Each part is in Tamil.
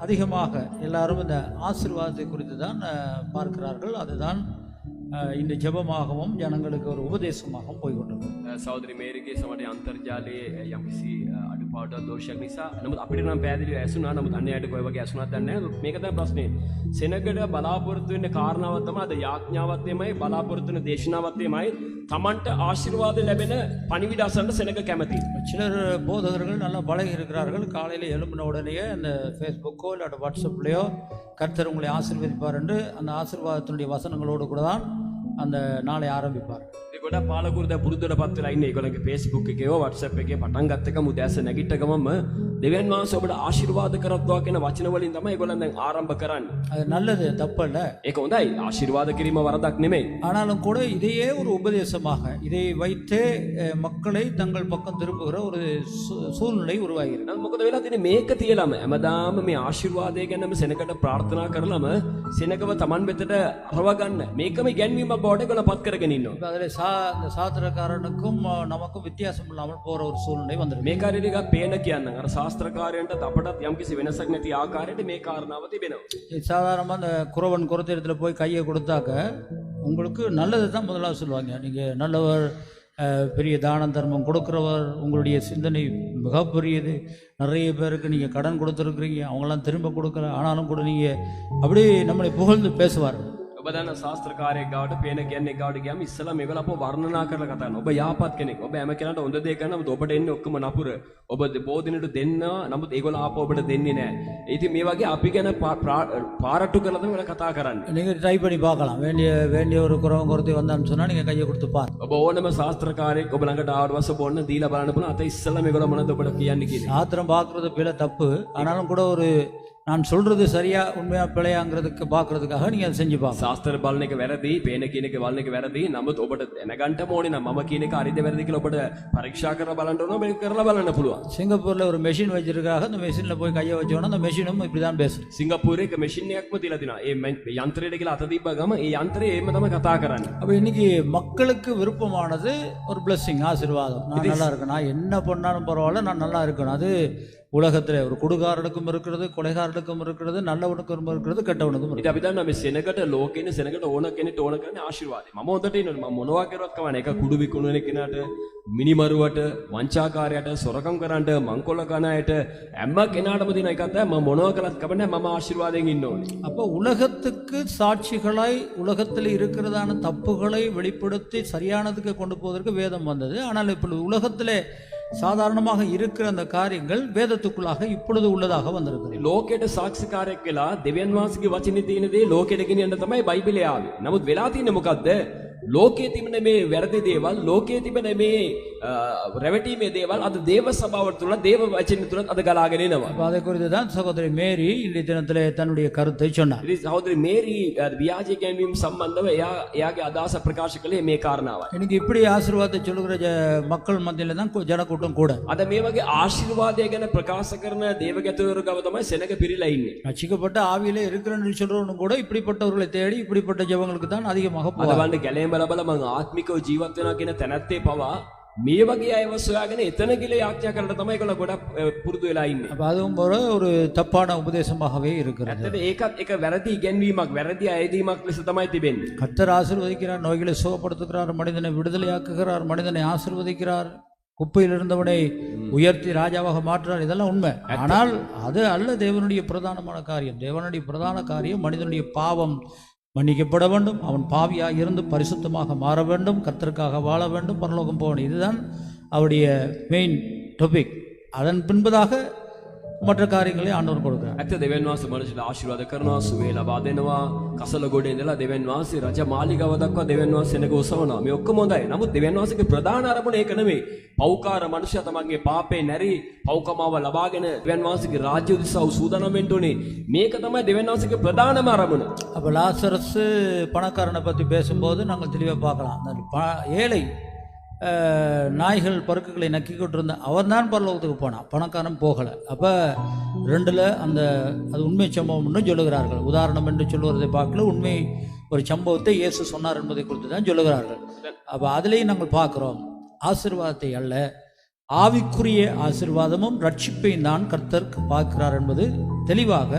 அதிகமாக எல்லாரும் இந்த ஆசீர்வாதத்தை குறித்து தான் பார்க்கிறார்கள். அதுதான் இந்த ஜெபமாகவும் ஜனங்களுக்கு ஒரு உபதேசமாகவும் போய்கொண்டிருக்கிறது. සහෝදරි මේරිගේ සමට අන්තර්ජාලයේ යම්කිසි අඩුපාඩුවක් දෝෂයක් නිසා නමුත් අපිට නම් පැහැදිලිව ඇසුණා. නමුත් අන්‍යයට කොයි වගේ ඇසුණාද දන්නේ නැහැ. මේක තමයි ප්‍රශ්නේ. සෙනගට බලාපොරොත්තු වෙන්න කාරණාවක් තමයි අද යාඥාවත් එමයයි බලාපොරොත්තු වෙන දේශනාවත් එමයයි තමන්ට ආශිර්වාද ලැබෙන පණිවිඩ අසන්න සෙනග කැමති. சிலர் போதகர்கள் நல்லா பழகி இருக்கிறார்கள். காலையில் எழும்பின உடனேயே அந்த ஃபேஸ்புக்கோ இல்லாட்ட வாட்ஸ்அப்லேயோ கர்த்தர் உங்களை ஆசீர்வதிப்பார் என்று அந்த ஆசீர்வாதத்தினுடைய வசனங்களோடு கூட தான் அந்த நாளை ஆரம்பிப்பார். ගොඩ පාලකුරුද පුරුද්දට පත් වෙලා ඉන්නේ. ඒගොල්ලන්ගේ Facebook එකේෝ WhatsApp එකේ පටන් ගත්ත එකම උදෑස නැගිට ගමම දෙවියන් වහන්සේ ඔබට ආශිර්වාද කරත්වා කියන වචන වලින් තමයි ඒගොල්ලන් දැන් ආරම්භ කරන්නේ. அது நல்லது, தப்பல்ல. ඒක හොඳයි. ආශිර්වාද කිරීම වරදක් නෙමෙයි. ஆனாலும் கூட இதையே ஒரு உபதேசமாக இதை வைத்தே மக்களை தங்கள் பக்கம் திருப்புகிற ஒரு சூழ்நிலை உருவாகிறது. මොකද වෙලා තියෙන්නේ මේක තියලාම හැමදාම මේ ආශිර්වාදය ගැනම සෙනකට ප්‍රාර්ථනා කරලම සෙනකව Taman වෙතට රව ගන්න මේකම ඉගැන්වීමක් බවට ඒගොල්ලෝ පත් කරගෙන ඉන්නවා. அதில் அந்த சாத்திரக்காரனுக்கும் நமக்கும் வித்தியாசம் இல்லாமல் போற ஒரு சூழ்நிலை வந்துடும். මේ කාර්යය ටිකක් පේන කියන්න අර ශාස්ත්‍රකාරයන්ට අපටත් යම්කිසි වෙනසක් නැති ආකාරයට මේ කාරණාව තිබෙනවා. சாதாரணமாக அந்த குறவன் குறத்திடத்தில் போய் கையை கொடுத்தாக்க உங்களுக்கு நல்லது தான் முதலாவது சொல்லுவாங்க. நீங்கள் நல்லவர், பெரிய தான தர்மம் கொடுக்குறவர், உங்களுடைய சிந்தனை மிகப்பெரியது, நிறைய பேருக்கு நீங்கள் கடன் கொடுத்துருக்குறீங்க, அவங்களாம் திரும்ப கொடுக்கல, ஆனாலும் கூட நீங்கள் அப்படி நம்மளை புகழ்ந்து பேசுவார்கள். ඔබ දන්න ශාස්ත්‍රකාරයෙක් ගාවට පේන කෙනෙක් ගාවට ගියාම ඉස්සලා මේගොල්ලෝ අපව වර්ණනා කරලා කතා කරනවා. ඔබ යාපත් කෙනෙක්. ඔබ හැම කෙනාට හොඳ දේ කරනවා. නමුත් ඔබට එන්නේ ඔක්කොම නපුර. ඔබ බෝධිනට දෙන්න නමුත් ඒගොල්ලෝ ආපහු ඔබට දෙන්නේ නැහැ. ඉතින් මේ වගේ අපි ගැන පාරට්ටු කරලා තමයි ඔයාලා කතා කරන්නේ. நீங்கள் ட்ரை பண்ணி பார்க்கலாம். வேண்டிய ஒரு குறவன் குறத்தி வந்தான்னு சொன்னால் நீங்கள் கையை கொடுத்து பார். ඔබ ඕනම ශාස්ත්‍රකාරයෙක් ඔබ ළඟට ආවට පස්සේ බොන්න දීලා බලන්න පුළුවන්. අත ඉස්සලා මේගොල්ලෝ මොනවද ඔබට කියන්නේ කියලා. சாத்திரம் பார்க்குறது பிழை தப்பு. ஆனாலும் கூட ஒரு நான் சொல்றது சரியா உண்மையா பிழையாங்கிறதுக்கு பார்க்கறதுக்காக நீங்க அதை செஞ்சு பாருங்க. ශාස්ත්‍ර බලන එක වැරදි, පේන කියන එක බලන එක වැරදි. නමුත් ඔබට දැනගන්න ඕනේ නම් මම කියන එක හරිද වැරදිද කියලා ඔබට පරීක්ෂා කරලා බලන්න ඕන. මේක කරලා බලන්න පුළුවන්. சிங்கப்பூர்ல ஒரு மெஷின் வச்சிருக்காங்க. அந்த மெஷின்ல போய் கையை வச்சோன்னா அந்த மெஷினும் இப்படிதான் பேசும். සිංගප්පූරේ එක මැෂින් එකක්ම තියලා තිනවා. ඒ යන්ත්‍රයට කියලා අත තිබ්බ ගම ඒ යන්ත්‍රය එහෙම තමයි කතා කරන්නේ. அப்ப இன்னைக்கு மக்களுக்கு விருப்பமானது ஒரு பிளஸிங், ஆசீர்வாதம். நான் நல்லா இருக்கணும், நான் என்ன பண்ணாலும் பரவாயில்ல, நான் நல்லா இருக்கணும். அது உலகத்தில் ஒரு குடுகாரனுக்கும் இருக்கிறது, கொலைகாரனுக்கும் இருக்கிறது, நல்லவனுக்கும் இருக்கிறது, கெட்டவனுக்கும் ඉතින් අපි දන්නවා මේ සෙනගට ලෝකේ ඉන්න සෙනගට ඕන කෙනෙක් ඕන කරන්නේ ආශිර්වාදය. මම හොඳට ඉන්නවා. මම මොනවා කරුවත් කවන්නේ. එක කුඩු විකුණන කෙනාට, මිනිමරුවට, වංචාකාරයට, සොරකම් කරන්නට, මංකොල්ල කන අයට හැම කෙනාටම දින එකක් තමයි මම මොනවා කළත් කවන්නේ මම ආශිර්වාදයෙන් ඉන්න ඕනේ. அப்போ உலகத்துக்கு சாட்சிகளாய் உலகத்தில் இருக்கிறதான தப்புகளை வெளிப்படுத்தி சரியானதுக்கு கொண்டு போவதற்கு வேதம் வந்தது. ஆனால் இப்பொழுது உலகத்திலே சாதாரணமாக இருக்கிற அந்த காரியங்கள் வேதத்துக்குள்ளாக இப்பொழுது உள்ளதாக வந்திருக்கிறது. ලෝකයට සාක්ෂිකාරයෙක් වෙලා දෙවියන් වහන්සේගේ වචනේ තියෙන දේ ලෝකෙට ගෙනියන්න තමයි බයිබලයේ ආවේ. නමුත් වෙලා තියෙන්නේ මොකද්ද? ලෝකයේ තිබෙන මේ වැරදි දේවල්, ලෝකයේ තිබෙන මේ රැවටීමේ දේවල් අද දේව සභාව තුළ, දේව වචනේ තුළ අද ගලාගෙන එනවා. அப்போ அதை குறித்து தான் சகோதரி மேரி இன்றைய தினத்திலே தன்னுடைய கருத்தை சொன்னார். ඉතින් සහෝදරි මේරි ව්‍යාජ ගැන්වීම සම්බන්ධව එයාගේ අදහස ප්‍රකාශ කළේ මේ කාරණාවයි. இன்னைக்கு இப்படி ஆசீர்வாதத்தை சொல்லுகிற மக்கள் மத்தியில தான் ஜனக்கூட்டம் கூட. අද මේ වගේ ආශිර්වාදය ගැන ප්‍රකාශ කරන දේවගතවරු ගාව තමයි සෙනග පිරීලා ඉන්නේ. ரட்சிக்கப்பட்ட ஆவியிலே இருக்கிறன்னு சொல்றவனும் கூட இப்படிப்பட்டவர்களை தேடி இப்படிப்பட்ட ஜெபங்களுக்கு தான் அதிகமாக අද போவாங்க. වන්න ගැලේම බල මම ආත්මිකව ජීවත් වෙනවා කියන තැනැත්තේ පවා මේ වගේ අයව සොයාගෙන එතන ගිල යාඥා කරන්න තමයි ඒගොල්ලෝ ගොඩක් පුරුදු වෙලා ඉන්නේ. அப்ப அதுவும் ஒரு தப்பான உபதேசமாகவே இருக்கிறது. ඇත්තට ඒකත් එක වැරදි ඉගැන්වීමක්, වැරදි අයදීමක් ලෙස තමයි තිබෙන්නේ. கர்த்தர் ஆசீர்வதிக்கிறார், நோய்களை சுகப்படுத்துகிறார், மனிதனை விடுதலையாக்குகிறார், மனிதனை ஆசீர்வதிக்கிறார், குப்பையில் இருந்தவனை உயர்த்தி ராஜாவாக மாற்றுறார். இதெல்லாம் உண்மை. ஆனால் அது அல்ல தேவனுடைய பிரதானமான காரியம். தேவனுடைய பிரதான காரியம் மனிதனுடைய பாவம் மன்னிக்கப்பட வேண்டும், அவன் பாவியாக இருந்து பரிசுத்தமாக மாற வேண்டும், கர்த்தருக்காக வாழ வேண்டும், பரலோகம் போகணும். இதுதான் அவருடைய மெயின் டாபிக். அதன் பின்பதாக மற்ற காரியங்களை ஆண்டவர் கொடுக்கிறார். ඇත්ත දෙවියන් වහන්සේ මනුෂ්‍යල ආශිර්වාද කරනවා, සුවේ ලබා දෙනවා, කසල ගොඩේ ඉඳලා දෙවියන් වහන්සේ රජ මාලිගාව දක්වා දෙවියන් වහන්සේ සෙනග උසවනවා. මේ ඔක්කොම හොඳයි. නමුත් දෙවියන් වහන්සේගේ ප්‍රධාන අරමුණ ඒක නෙමෙයි. පෞකාර මනුෂ්‍යයා තමන්ගේ පාපේ නැරි පෞකමාව ලබාගෙන දෙවියන් වහන්සේගේ රාජ්‍ය උදෙසා සූදානම් වෙන්න ඕනේ. මේක තමයි දෙවියන් වහන්සේගේ ප්‍රධානම අරමුණ. அப்போ லாசரஸ் பணக்காரனை பற்றி பேசும்போது நாங்கள் தெளிவாக பார்க்கலாம். அந்த ஏழை நாய்கள் பருக்குகளை நக்கி கொண்டிருந்த அவர் தான் பரலோகத்துக்கு போனான், பணக்காரன் போகலை. அப்போ ரெண்டில் அது உண்மை சம்பவம்னு சொல்லுகிறார்கள். உதாரணம் என்று சொல்லுவதை பார்க்கல, உண்மை ஒரு சம்பவத்தை இயேசு சொன்னார் என்பதை குறித்து தான் சொல்லுகிறார்கள். அப்போ அதிலேயும் நாங்கள் பார்க்குறோம், ஆசீர்வாதத்தை அல்ல, ஆவிக்குரிய ஆசீர்வாதமும் ரட்சிப்பையும் தான் கர்த்தர் பார்க்கிறார் என்பது தெளிவாக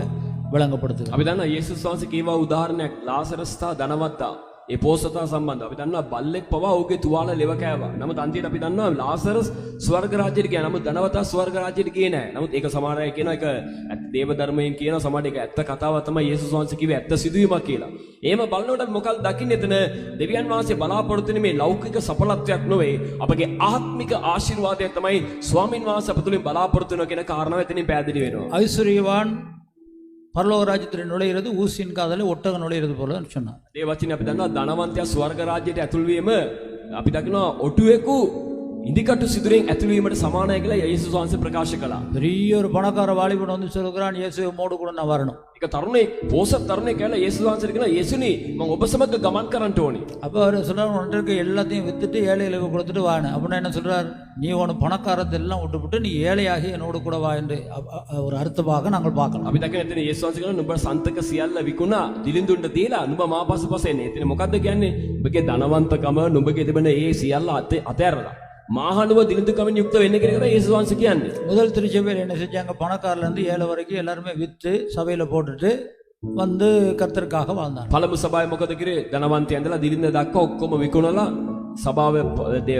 விளங்கப்படுத்துகிறார். අපි දන්නවා යේසුස් වහන්සේ කීවා උදාහරණයක් ලාසරස් තා ධනවත්තා ඒ පෝසතා සම්බන්ධව. අපි දන්නවා බල්ලෙක් පවා ඔහුගේ තුවාල ලෙව කෑවා. නමුත් අන්තිමට අපි දන්නවා ලාසරස් ස්වර්ග රාජ්‍යයට ගියා. නමුත් ධනවතා ස්වර්ග රාජ්‍යයට ගියේ නැහැ. නමුත් ඒක සමහර අය කියනවා ඒක දේව ධර්මයෙන් කියනවා සමහර ඒක ඇත්ත කතාවක් තමයි යේසුස් වහන්සේ කිව්වේ ඇත්ත සිදුවීමක් කියලා. එහෙම බලනකොට අපි මොකක්ද දකින්නේ එතන දෙවියන් වහන්සේ බලාපොරොත්තු වෙන මේ ලෞකික සඵලත්වයක් නොවේ අපගේ ආත්මික ආශිර්වාදයක් තමයි ස්වාමින් වහන්සේ අප තුලින් බලාපොරොත්තු වෙන කියන කාරණාව එතනින් පැහැදිලි වෙනවා. ஐஸ்வர்யவான் பரலோக ராஜ்யத்தில் நுழையிறது ஊசியின் காதல ஒட்டகம் நுழையிறது போல சொன்னார். ඒ වචනේ අපි දන්නවා ධනවන්තයා ස්වර්ග රාජ්‍යයට ඇතුල් වීම අපි දකිනවා ඔටුවෙකු ඉදිකටු සිදුරෙන් ඇතුල් වීමට සමානයි කියලා යේසුස් වහන්සේ ප්‍රකාශ කළා. பெரிய ஒரு பணக்கார வாலிபன் வந்து சொல்கிறான் இயேசுவை மோடு கூட நான் வரணும். ඒක තරුණේ පෝසත් තරුණේ කියලා යේසුස් වහන්සේට කියනවා යේසුනි මම ඔබ සමග ගමන් කරන්න ඕනේ. அப்போ அவர் சொல்றாரு உன்கிட்ட இருக்க எல்லாத்தையும் வித்துட்டு ஏழைகளுக்கு கொடுத்துட்டு வான்னு. அப்படின்னா என்ன சொல்றார், நீ உன் பணக்காரத்தை எல்லாம் விட்டுவிட்டு நீ ஏழையாகி என்னோடு கூட வா என்று ஒரு அர்த்தமாக நாங்கள் பார்க்கலாம். අපි දකින එතන යේසුස් වහන්සේ කියනවා නුඹ සන්තක සියල්ල විකුණා දිලිඳුන්ට දීලා නුඹ මා පසුපස එන්නේ. එතන මොකද්ද කියන්නේ? නුඹගේ ධනවන්තකම නුඹගේ තිබෙන ඒ සියල්ල අතහැරලා மாஹனுவ திலிந்துக்கவன் யுக்த என்ன கேக்குறா இயேசு வான்சி කියන්නේ. முதல் திருச்சபையில் என்ன செஞ்சாங்க, பணக்காரர்ல இருந்து ஏழை வரைக்கும் எல்லாருமே வித்து சபையில போட்டுட்டு வந்து கர்த்தருக்காக வாழ்ந்தாங்க. පළමු සභාවේ මොකද කිරේ? ධනවන්තයන් ඉඳලා දිලිඳ දක්වා ඔක්කොම විකුණලා සභාවේ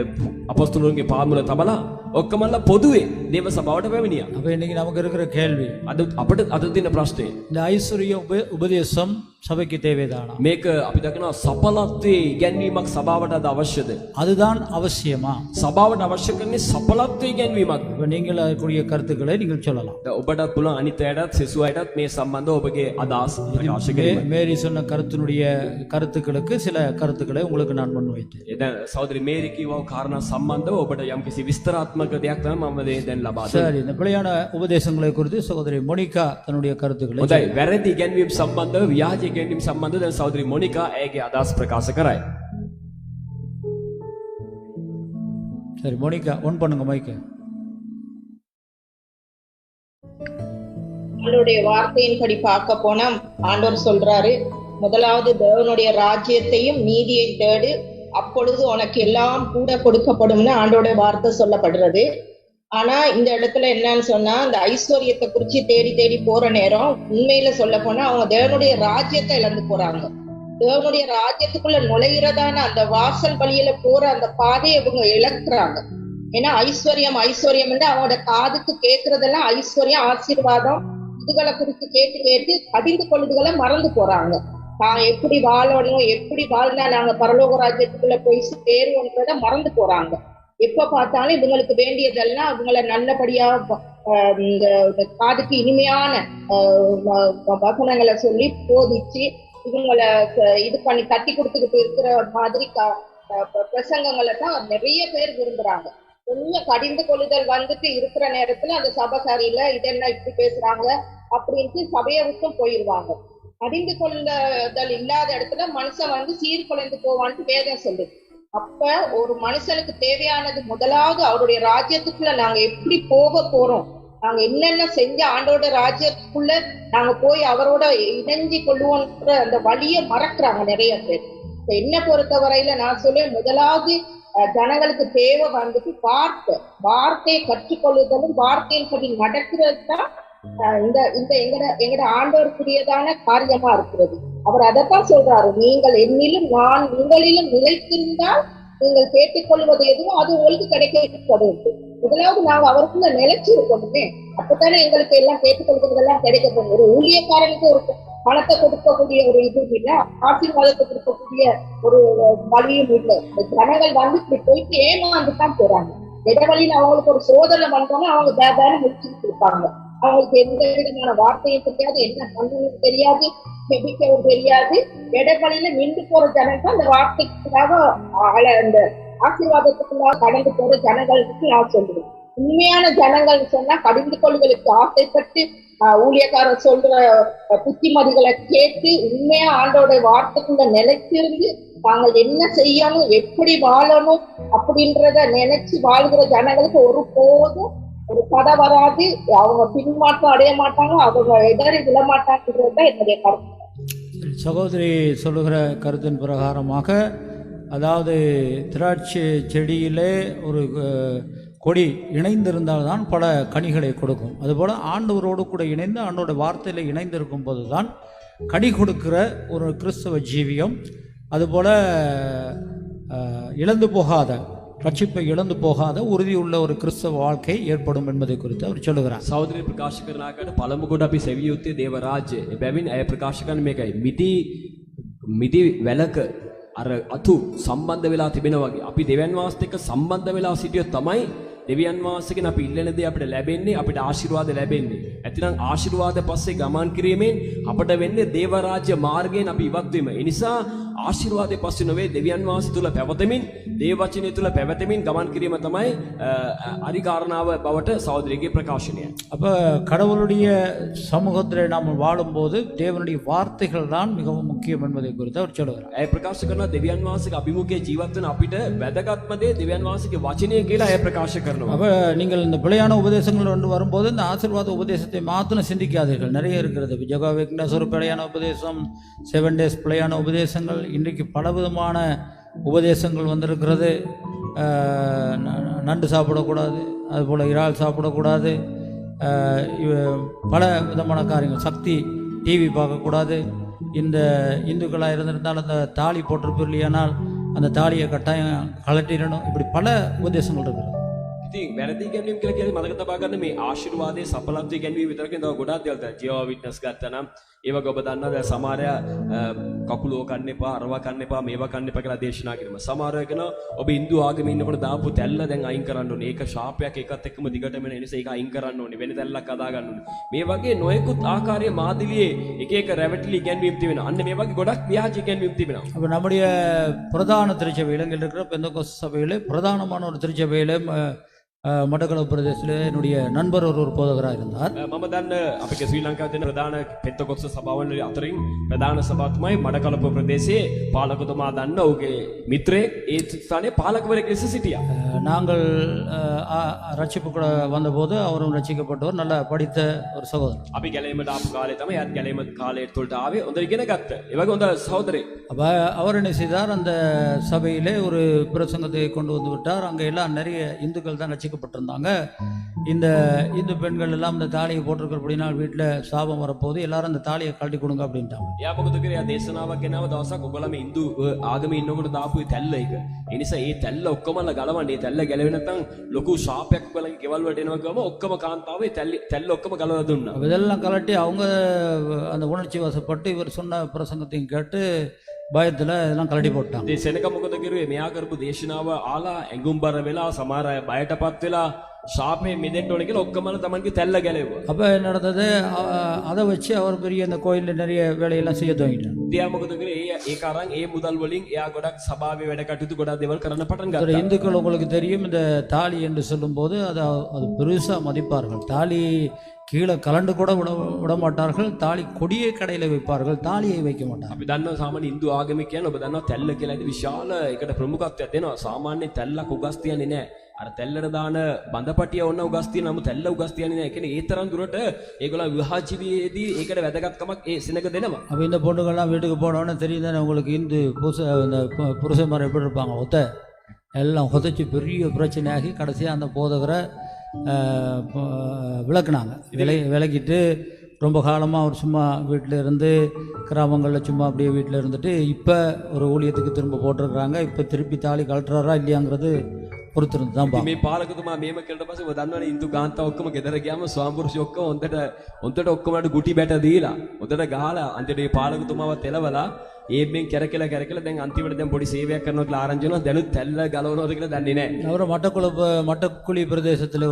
අපොස්තලුන්ගේ පාමුල තබලා ඔක්කොමලා පොදුවේ දේව සභාවට පැමිණියා. அப்ப இன்னைக்கு நமக்கு இருக்கிற கேள்வி, අද අපිට අද දින ප්‍රශ්නේ இந்த ஐஸ்வர்ய உபதேசம் சபைக்கு தேவைதானா? මේක අපි දකිනවා සඵලත්වයේ ඉගැන්වීමක් සභාවට අද අවශ්‍යද? அதுதான் அவசியமா? සභාවට අවශ්‍ය කරන්නේ සඵලත්වයේ ඉගැන්වීමක්. இப்ப நீங்கள் கூடிய கருத்துக்களை நீங்கள் சொல்லலாம். ඔබටත් පුළුවන් අනිත් අයටත් සෙසු අයටත් මේ සම්බන්ධව ඔබගේ අදහස් ප්‍රකාශ කිරීම. மேரி சொன்ன கருத்தினுடைய கருத்துக்களுக்கு சில கருத்துக்களை உங்களுக்கு நான் முன்வைத்தேன். දැන් සහෝදරි මේරි කිව්ව කාරණා සම්බන්ධව ඔබට යම්කිසි විස්තරාත්මක දෙයක් තමයි මම දැන් ලබා දෙන්නේ. சரி, இந்த பிழையான உபதேசங்களை குறித்து சகோதரி மோனிகா தன்னுடைய கருத்துக்களை හොඳයි, වැරදි ඉගැන්වීම් සම්බන්ධව ව්‍යාජ ඉගැන්වීම් සම්බන්ධව දැන් සහෝදරි මොනිකා ඇගේ අදහස් ප්‍රකාශ කරයි. சரி மோனிகா ஒன் பண்ணுங்க மைக்கு. ஆண்டவருடைய வார்த்தையின்படி பார்க்க போனா ஆண்டவர் சொல்றாரு, முதலாவது தேவனுடைய ராஜ்யத்தையும் நீதியை தேடு, அப்பொழுது உனக்கு எல்லாம் கூட கொடுக்கப்படும்னு ஆண்டவருடைய வார்த்தை சொல்லப்படுறது. ஆனா இந்த இடத்துல என்னன்னு சொன்னா, இந்த ஐஸ்வர்யத்தை குறிச்சு தேடி தேடி போற நேரம் உண்மையில சொல்ல போனா அவங்க தேவனுடைய ராஜ்யத்தை இழந்து போறாங்க. தேவனுடைய ராஜ்யத்துக்குள்ள நுழைகிறதான அந்த வாசல் வழியில போற அந்த பாதையை இவங்க இழக்குறாங்க. ஏன்னா ஐஸ்வர்யம் ஐஸ்வர்யம் என்று அவங்களோட காதுக்கு கேட்கறதெல்லாம் ஐஸ்வர்யம் ஆசீர்வாதம் இதுகளை குறித்து கேட்டு கேட்டு கடிந்து கொள்ளுதுகளை மறந்து போறாங்க. தான் எப்படி வாழணும், எப்படி வாழ்ந்தா நாங்க பரலோக ராஜ்யத்துக்குள்ள போய் சேருவோன்றத மறந்து போறாங்க. எப்ப பார்த்தாலும் இவங்களுக்கு வேண்டியதெல்லாம் இவங்களை நல்லபடியா இந்த காதுக்கு இனிமையான வசனங்களை சொல்லி போதிச்சு இவங்களை இது பண்ணி தட்டி கொடுத்துக்கிட்டு இருக்கிற மாதிரி பிரசங்கங்களை தான் நிறைய பேர் விரும்புறாங்க. கொஞ்சம் கடிந்து கொள்ளுதல் வந்துட்டு இருக்கிற நேரத்துல அந்த சபை சரியில்ல, இதென்ன இப்படி பேசுறாங்க அப்படின்ட்டு சபையை விட்டும் போயிடுவாங்க. கடிந்து கொள்ளுதல் இல்லாத இடத்துல மனுஷன் வந்து சீர்குலைந்து போவான்ட்டு வேதம் சொல்லுது. அப்ப ஒரு மனுஷனுக்கு தேவையானது முதலாவது அவருடைய ராஜ்யத்துக்குள்ள நாங்க எப்படி போக போறோம், நாங்க என்னென்ன செஞ்ச ஆண்டோட ராஜ்யத்துக்குள்ள நாங்க போய் அவரோட இணைஞ்சி கொள்ளுவோன்ற அந்த வழியை மறக்கிறாங்க நிறைய பேர். என்ன பொறுத்த வரையில நான் சொல்லுவேன், முதலாவது ஜனங்களுக்கு தேவை வந்துட்டு வார்த்தையை கற்றுக்கொள்ளுதலும் வார்த்தையின்படி நடக்கிறது தான் இந்த எங்கட ஆண்டவருக்குரியதான காரியமா இருக்கிறது. அவர் அதைத்தான் சொல்றாரு, நீங்கள் என்னிலும் நான் உங்களிலும் நிலைத்திருந்தால் நீங்கள் கேட்டுக்கொள்வது எதுவும் அது உங்களுக்கு கிடைக்கப்படும். முதலாவது நாங்க அவருக்குள்ள நிலைச்சு இருக்கணுமே, அப்பதானே எங்களுக்கு எல்லாம் கேட்டுக்கொள்வதெல்லாம் கிடைக்கப்படும். ஒரு ஊழியக்காரனுக்கு ஒரு பணத்தை கொடுக்கக்கூடிய ஒரு இதுவும் இல்லை, ஆசீர்வாதத்தை கொடுக்கக்கூடிய ஒரு வழியும் இல்லை. ஜனங்கள் வந்து இப்படி போயிட்டு ஏமாந்துதான் போறாங்க. இடைவெளியில அவங்களுக்கு ஒரு சோதனை வந்தோம்னா அவங்க வேலை முடிச்சுட்டு இருப்பாங்க. அவங்களுக்கு எந்த விதமான வார்த்தையும் தெரியாது, என்ன பண்ணணும் தெரியாது, ஜெபிக்கவும் தெரியாது. இடைவெளியில நின்று போற ஜனங்கள் அந்த வார்த்தைக்காக அந்த ஆசீர்வாதத்துக்குள்ளாக கடந்து போற ஜனங்களுக்கு நான் சொல்லுவேன். உண்மையான ஜனங்கள் சொன்னா கடிந்து கொள்ளுதலுக்கு ஆசைப்பட்டு ஊழியக்காரர் சொல்ற புத்திமதிகளை கேட்டு உண்மையா ஆண்டோட வார்த்தைக்குள்ள நிலைத்திருந்து தாங்கள் என்ன செய்யணும், எப்படி வாழணும் அப்படின்றத நினைச்சு வாழ்கிற ஜனங்களுக்கு ஒரு போதும் ஒரு கதை வராது. அவங்க பின்மாற்றம் அடைய மாட்டாங்க, அவங்க இடறி விழ மாட்டாங்கன்றதுதான் என்னுடைய கருத்து. சகோதரி சொல்லுகிற கருத்தின் பிரகாரமாக, அதாவது திராட்சை செடியிலே ஒரு கொடி இணைந்திருந்தால்தான் பல கனிகளை கொடுக்கும். அதுபோல் ஆண்டவரோடு கூட இணைந்து ஆண்டோட வார்த்தையில் இணைந்திருக்கும் போது தான் கனி கொடுக்கிற ஒரு கிறிஸ்தவ ஜீவியம், அதுபோல் இழந்து போகாத ரட்சிப்பை இழந்து போகாத உறுதியுள்ள ஒரு கிறிஸ்தவ வாழ்க்கை ஏற்படும் என்பதை குறித்து அவர் சொல்லுகிறார். සහෝදරය ප්‍රකාශ කරනාකට පළමු කොට අපි සෙවිය යුත්තේ දේව රාජ්‍ය. එබැවින් ඇය ප්‍රකාශ කරන මේකයි. මිදි වැලක අර අතු සම්බන්ධ වෙලා තිබෙනා වගේ අපි දෙවියන් වහන්සේත් එක්ක සම්බන්ධ වෙලා සිටියොත් තමයි දෙවියන් වහන්සේගෙන් අපි ඉල්ලන දේ අපිට ලැබෙන්නේ, අපිට ආශිර්වාද ලැබෙන්නේ. ඇතිනම් ආශිර්වාද පස්සේ ගමන් කිරීමෙන් අපට වෙන්නේ දේව රාජ්‍ය මාර්ගයෙන් අපි ඉවත් වීම. ඒ නිසා ආශිර්වාදයේ පස්සේ නොවේ දෙවියන් වහන්සේ තුල පැවතෙමින්, දේව වචනය තුල පැවතෙමින් ගමන් කිරීම තමයි අරි කාරණාව බවට සහෝදරයේ ප්‍රකාශනය. அப்போ கடவுளுடைய சமூகத்தில் நாம் வாழும்போது தேவனுடைய வார்த்தைகள் தான் மிகவும் முக்கியம் என்பதை குறித்து அவர் சொல்லுகிறார். ඇය ප්‍රකාශ කරනවා දෙවියන් වහන්සේගේ අභිමුඛයේ ජීවත් වෙන අපිට වැදගත්ම දේ දෙවියන් වහන්සේගේ වචනය කියලා ඇය ප්‍රකාශ කරනවා. அப்போ நீங்கள் இந்த பிழையான உபதேசங்கள் கொண்டு வரும்போது இந்த ஆசீர்வாத உபதேசத்தை மாத்திரம் சிந்திக்காதீர்கள். நிறைய இருக்கிறது. ஜெகா விக்னேஸ் ஒரு பிழையான உபதேசம், 7 days பிழையான உபதேசங்கள், இன்றைக்கு பலவிதமான உபதேசங்கள் வந்திருக்கிறது. நண்டு சாப்பிடக்கூடாது, அதுபோல் இறால் சாப்பிடக்கூடாது, பல விதமான காரியங்கள், சக்தி டிவி பார்க்கக்கூடாது, இந்த இந்துக்களாக இருந்திருந்தால் அந்த தாலி போட்டிருப்பில்லையானால் அந்த தாலியை கட்டாயம் கலட்டிடணும், இப்படி பல உபதேசங்கள் இருக்குது. ඉතින් වැරදි ගැන්වීම කියලා කියන්නේ මතක තබා ගන්න මේ ආශිර්වාදයේ සඵලත්වයේ ගැන්වීම විතරකින් තව ගොඩාක් දේවල් තියෙනවා. ජීවා විට්නස් ගත්තා නම් ඒ වගේ ඔබ දන්නවා දැන් සමහරය කකුලෝ කන්න එපා, අරවා කන්න එපා, මේවා කන්න එපා කියලා දේශනා කිරීම. සමහරය කියනවා ඔබ Hindu ආගමේ ඉන්නකොට දාපු තැල්ල දැන් අයින් කරන්න ඕනේ. ඒක ශාපයක්, ඒකත් එක්කම දිගටම එන නිසා ඒක අයින් කරන්න ඕනේ. වෙන තැල්ලක් අදා ගන්න ඕනේ. මේ වගේ නොයෙකුත් ආකාරයේ මාදිලියේ එක එක රැවටිලි ගැන්වීම් තිබෙනවා. අන්න මේ වගේ ගොඩක් ව්‍යාජ ගැන්වීම් තිබෙනවා. அப்போ நம்முடைய பிரதான திருச்சபையில் இங்கே இருக்கிற பெந்தகோஸ்து சபையில் பிரதானமான ஒரு திருச்சபையில் மட்டக்களப்பு பிரதேசத்தில் என்னுடைய நண்பர் ஒரு போதகராக இருந்தார். මම දන්න අපේ ශ්‍රී ලංකාවේ තියෙන ප්‍රධාන පෙන්තකොස්ත සභාවන් අතරින් ප්‍රධාන සභාව තමයි මඩකලපුව ප්‍රදේශයේ පාලකතුමා දන්න ඔහුගේ මිත්‍රයෙක් ඒ ස්ථානයේ පාලකවරයෙක් ලෙස සිටියා. நாங்கள் ரட்சிப்பு கூட வந்தபோது அவரும் ரட்சிக்கப்பட்டவர், நல்ல படித்த ஒரு சகோதரர். අපි ගැලීමට ආපු කාලේ තමයි යාත් ගැලීම කාලයට තුලට ආවේ. හොඳ ඉගෙන ගත්ත. ඒ වගේ හොඳ සහෝදරයෙක්. அப்போ அவர் என்ன செய்தார், அந்த சபையிலே ஒரு பிரசங்கத்தை கொண்டு வந்து விட்டார். அங்கே எல்லாம் நிறைய இந்துக்கள் தான் ரட்சிக்கப்பட்டிருந்தாங்க. இந்த இந்து பெண்கள் எல்லாம் இந்த தாலியை போட்டிருக்கிறபடினால் வீட்டில் சாபம் வரப்போது, எல்லாரும் அந்த தாலியை கழட்டி கொடுங்க அப்படின்ட்டாங்க. එයා මොකද කරේ? යා දේශනාවක් ගෙනාව දවසක් ඔයගොල්ලෝ ඉන්දු ආගමේ ඉන්නකොට දාපු තැල්ල එක. ඒ නිසා ඒ තැල්ල ඔක්කොමලා ගලවන්න. ඒ තැල්ල ගැලවෙ නැත්නම් ලොකු ශාපයක් ඔයගොල්ලන්ගේ ගෙවල් වලට එනවා ගම ඔක්කොම කාන්තාවේ තැල්ල ඔක්කොම ගලවලා දුන්නා. இதெல்லாம் கலட்டி அவங்க அந்த உணர்ச்சி வசப்பட்டு இவர் சொன்ன பிரசங்கத்தையும் கேட்டு பயத்தில் இதெல்லாம் கலட்டி போட்டாங்க. ඒ සෙනක මොකද කරුවේ? මෙයා කරපු දේශනාව ආලා ඇඟුම්බර වෙලා සමහර අය බයටපත් වෙලා ශාපේ මිදෙන්න ඕනේ කියලා ඔක්කොමලා තමන්ගේ තැල්ල ගැලෙව්වා. அப்போ என்ன நடந்தது, அதை வச்சு அவர் பெரிய அந்த கோயிலில் நிறைய வேலையெல்லாம் செய்ய துவங்கிட்டார். එයා මොකද කරේ? ඒක අරන් ඒ මුදල් වලින් එයා ගොඩක් සභාවේ වැඩ කටයුතු ගොඩක් දේවල් කරන්න පටන් ஒரு ගත්තා. இந்துக்கள் உங்களுக்கு தெரியும், இந்த தாலி என்று சொல்லும்போது அது பெருசாக மதிப்பார்கள். தாலி கீழே கலண்டு கூட விட மாட்டார்கள். தாலி கொடியை கடையில் வைப்பார்கள், தாலியை வைக்க மாட்டார்கள். අපි දන්නවා සාමාන්‍ය Hindu ආගමේ කියන්නේ ඔබ දන්නවා තැල්ල කියලා ඉතින් විශාල ඒකට ප්‍රමුඛත්වයක් දෙනවා. සාමාන්‍ය තැල්ලක් උගස් තියන්නේ නැහැ. අර තැල්ලට දාන බඳපටිය ඔන්න උගස් තියෙන නමුත් තැල්ල උගස් තියන්නේ නැහැ. ඒ කියන්නේ ඒ තරම් දුරට ඒගොල්ලෝ විවාහ ජීවිතයේදී ඒකට වැදගත්කමක් ඒ සෙනඟ දෙනවා. அப்போ இந்த பொண்ணுங்கள்லாம் வீட்டுக்கு போனோடனே தெரியும் தானே உங்களுக்கு, இந்து இந்த புருஷன்மார் எப்படி இருப்பாங்க, எல்லாம் உதச்சி பெரிய பிரச்சனையாகி கடைசியாக அந்த போதகரை விளக்குனாங்க. விளக்கிட்டு ரொம்ப காலமாக அவர் சும்மா வீட்டில் இருந்து கிராமங்களில் சும்மா அப்படியே வீட்டில் இருந்துட்டு இப்போ ஒரு ஊழியத்துக்கு திரும்ப போட்டிருக்கிறாங்க. இப்போ திருப்பி தாலி கழட்டுறாரா இல்லையாங்கிறது பொறுத்திருந்து தான் මේ පාලකතුමා මේම කළට පස්සේ ඔබ දන්නවනේ Hindu කාන්තාව ඔක්කොම ගෙදර ගියාම ස්වාමිපුරුෂය ඔක්කොම හොන්දට ඔක්කොමඩ ගුටි බැට දීලා හොන්දට ගහලා අන්තිමට මේ පාලකතුමාවත් එලවලා ඒබෙන් කැරකලා දැන් අන්තිමට දැන් පොඩි සේවයක් කරනවා කියලා ආරංචි වෙනවා. දැනුත් තැල්ල ගලවනවද කියලා දන්නේ නැහැ. அவர் மட்டக்குழி பிரதேசத்தில்